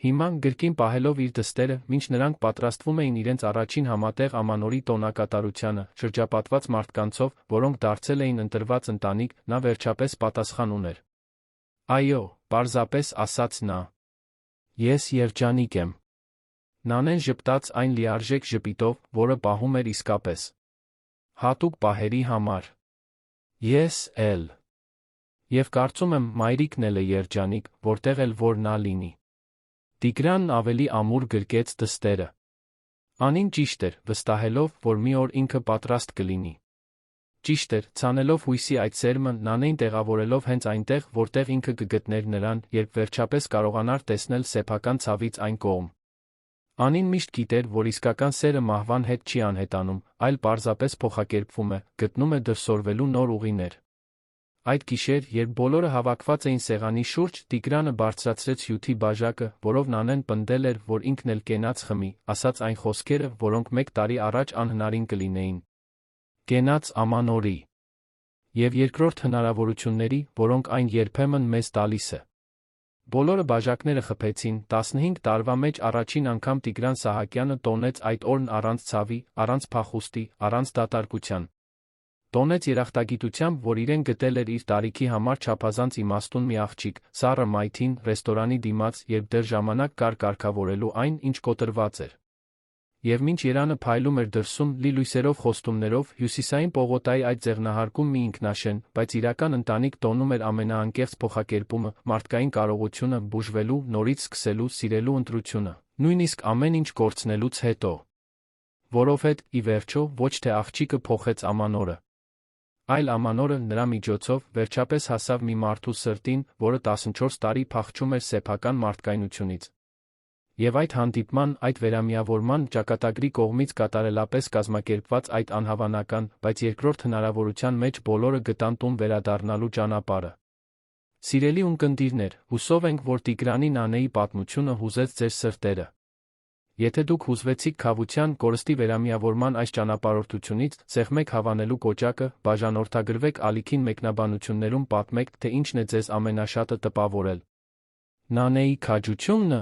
Հիմա գրկին պահելով իր դստերը, մինչ նրանք պատրաստվում էին իրենց առաջին համատեղ ամանորի տոնակատարությանը, շրջապատված մարդկանցով, որոնք դարձել էին ընտրված ընտանիք, նա վերջապես պատասխան ուներ. Այո, պարզապես ասաց նա. Ես երջանիկ եմ։ Նանեն ժպտաց այն լիարժեք ժպիտով, որը պահում էր իսկապես հատուկ պահերի համար։ Ես էլ։ Եվ կարծում եմ մայրիկն էլ է երջանիկ, որտեղ էլ որ նա լինի։ Տիգրանն ավելի ամուր գրկեց դստերը։ Անին ճիշտ էր, վստահելով, որ մի օր ինքը պատրաստ կլինի։ Ճիշտ էր, ցանելով հույսի այդ սերմը, Նանեն տեղավորելով հենց այնտեղ, որտեղ ինքը կգտներ նրան, երբ վերջապես կարողանար տեսնել սեփական ցավից այն կողմ։ Անին միշտ գիտեր, որ իսկական սերը մահվան հետ չի անհետանում, այլ պարզապես փոխակերպվում է, գտնում է դրսևորվելու նոր ուղիներ։ Այդ գիշեր, երբ բոլորը հավաքված էին սեղանի շուրջ, Տիգրանը բարձրացրեց հյութի բաժակը, որով Նանեն պնդել էր, որ ինքն էլ կենաց խմի, ասաց այն խոսքերը, որոնք 1 տարի առաջ անհնարին կլինեին։ Կենաց ամանորի։ Եվ երկրորդ հնարավորությունների, որոնք այն երբեմն մեզ տալիս է։ Բոլորը բաժակները խփեցին, 15 տարվա մեջ առաջին անգամ Տիգրան Սահակյանը տոնեց այդ օրն առանց ցավի, առանց փախուստի, առանց դատարկության։ Տոնեց երախտագիտությամբ, որ իրեն գտել էր իր տարիքի համար չափազանց իմաստուն մի աղջիկ, սառը մայթին, ռեստորանի դիմաց, երբ դեռ ժամանակ կար կարգավորելու այն, ինչ կոտրված էր։ Եվ մինչ Երանը փայլում էր դրսում, լի լույսերով խոստումներով, հյուսիսային պողոտայի այդ ձեղնահարկում մի ինքնաշեն, բայց իրական ընտանիք տոնում էր ամենաանկեղծ փոխակերպումը, մարդկային կարողությունը, բուժվելու, նորից սկսելու, սիրելու ընտրությունը, նույնիսկ ամեն ինչ կորցնելուց հետո։ Որովհետև, ի վերջո, ոչ թե աղջիկը փոխեց ամանորը, այլ ամանորը նրա միջոցով վերջապես հասավ մի մարդու սրտին, որը 14 տարի փախչում էր սեփական մարդկայնությունից։ Եվ այդ հանդիպման, այդ վերամիավորման ճակատագրի կողմից կատարելապես կազմակերպված այդ անհավանական, բայց երկրորդ հնարավորության մեջ բոլորը գտան տուն վերադառնալու ճանապարհը։ Սիրելի ունկնդիրներ, հուսով ենք, որ Տիգրանի Նանեի պատմությունը հուզեց ձեր սրտերը։ Եթե դուք հուզվեցիք քավության, կորստի վերամիավորման այս ճանապարհորդությունից, սեղմեք հավանելու կոճակը, բաժանորդագրվեք ալիքին մեկնաբանություններում պատմեք, թե ինչն է ձեզ ամենաշատը տպավորել։ Նանեի քաջությունը,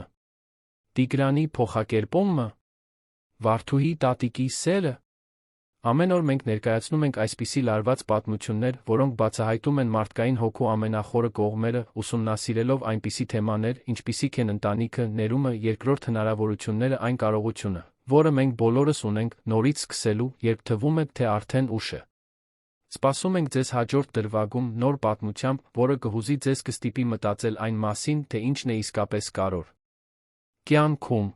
Տիգրանի փոխակերպումը, Վարդուհի տատիկի սերը։ Ամեն օր մենք ներկայացնում ենք այսպիսի լարված պատմություններ, որոնք բացահայտում են մարդկային հոգու ամենախորը կողմերը, ուսումնասիրելով այնպիսի թեմաներ, ինչպիսիք են ընտանիքը, ներումը, երկրորդ հնարավորությունները, այն կարողությունը, որը մենք բոլորս ունենք, նորից սկսելու, երբ թվում է, թե արդեն ուշ է։ Սպասում ենք ձեզ հաջորդ դրվագում նոր պատմությամբ, որը կհուզի ձեզ, կստիպի մտածել այն մասին, թե ինչն է իսկապես կարևոր կյանքում։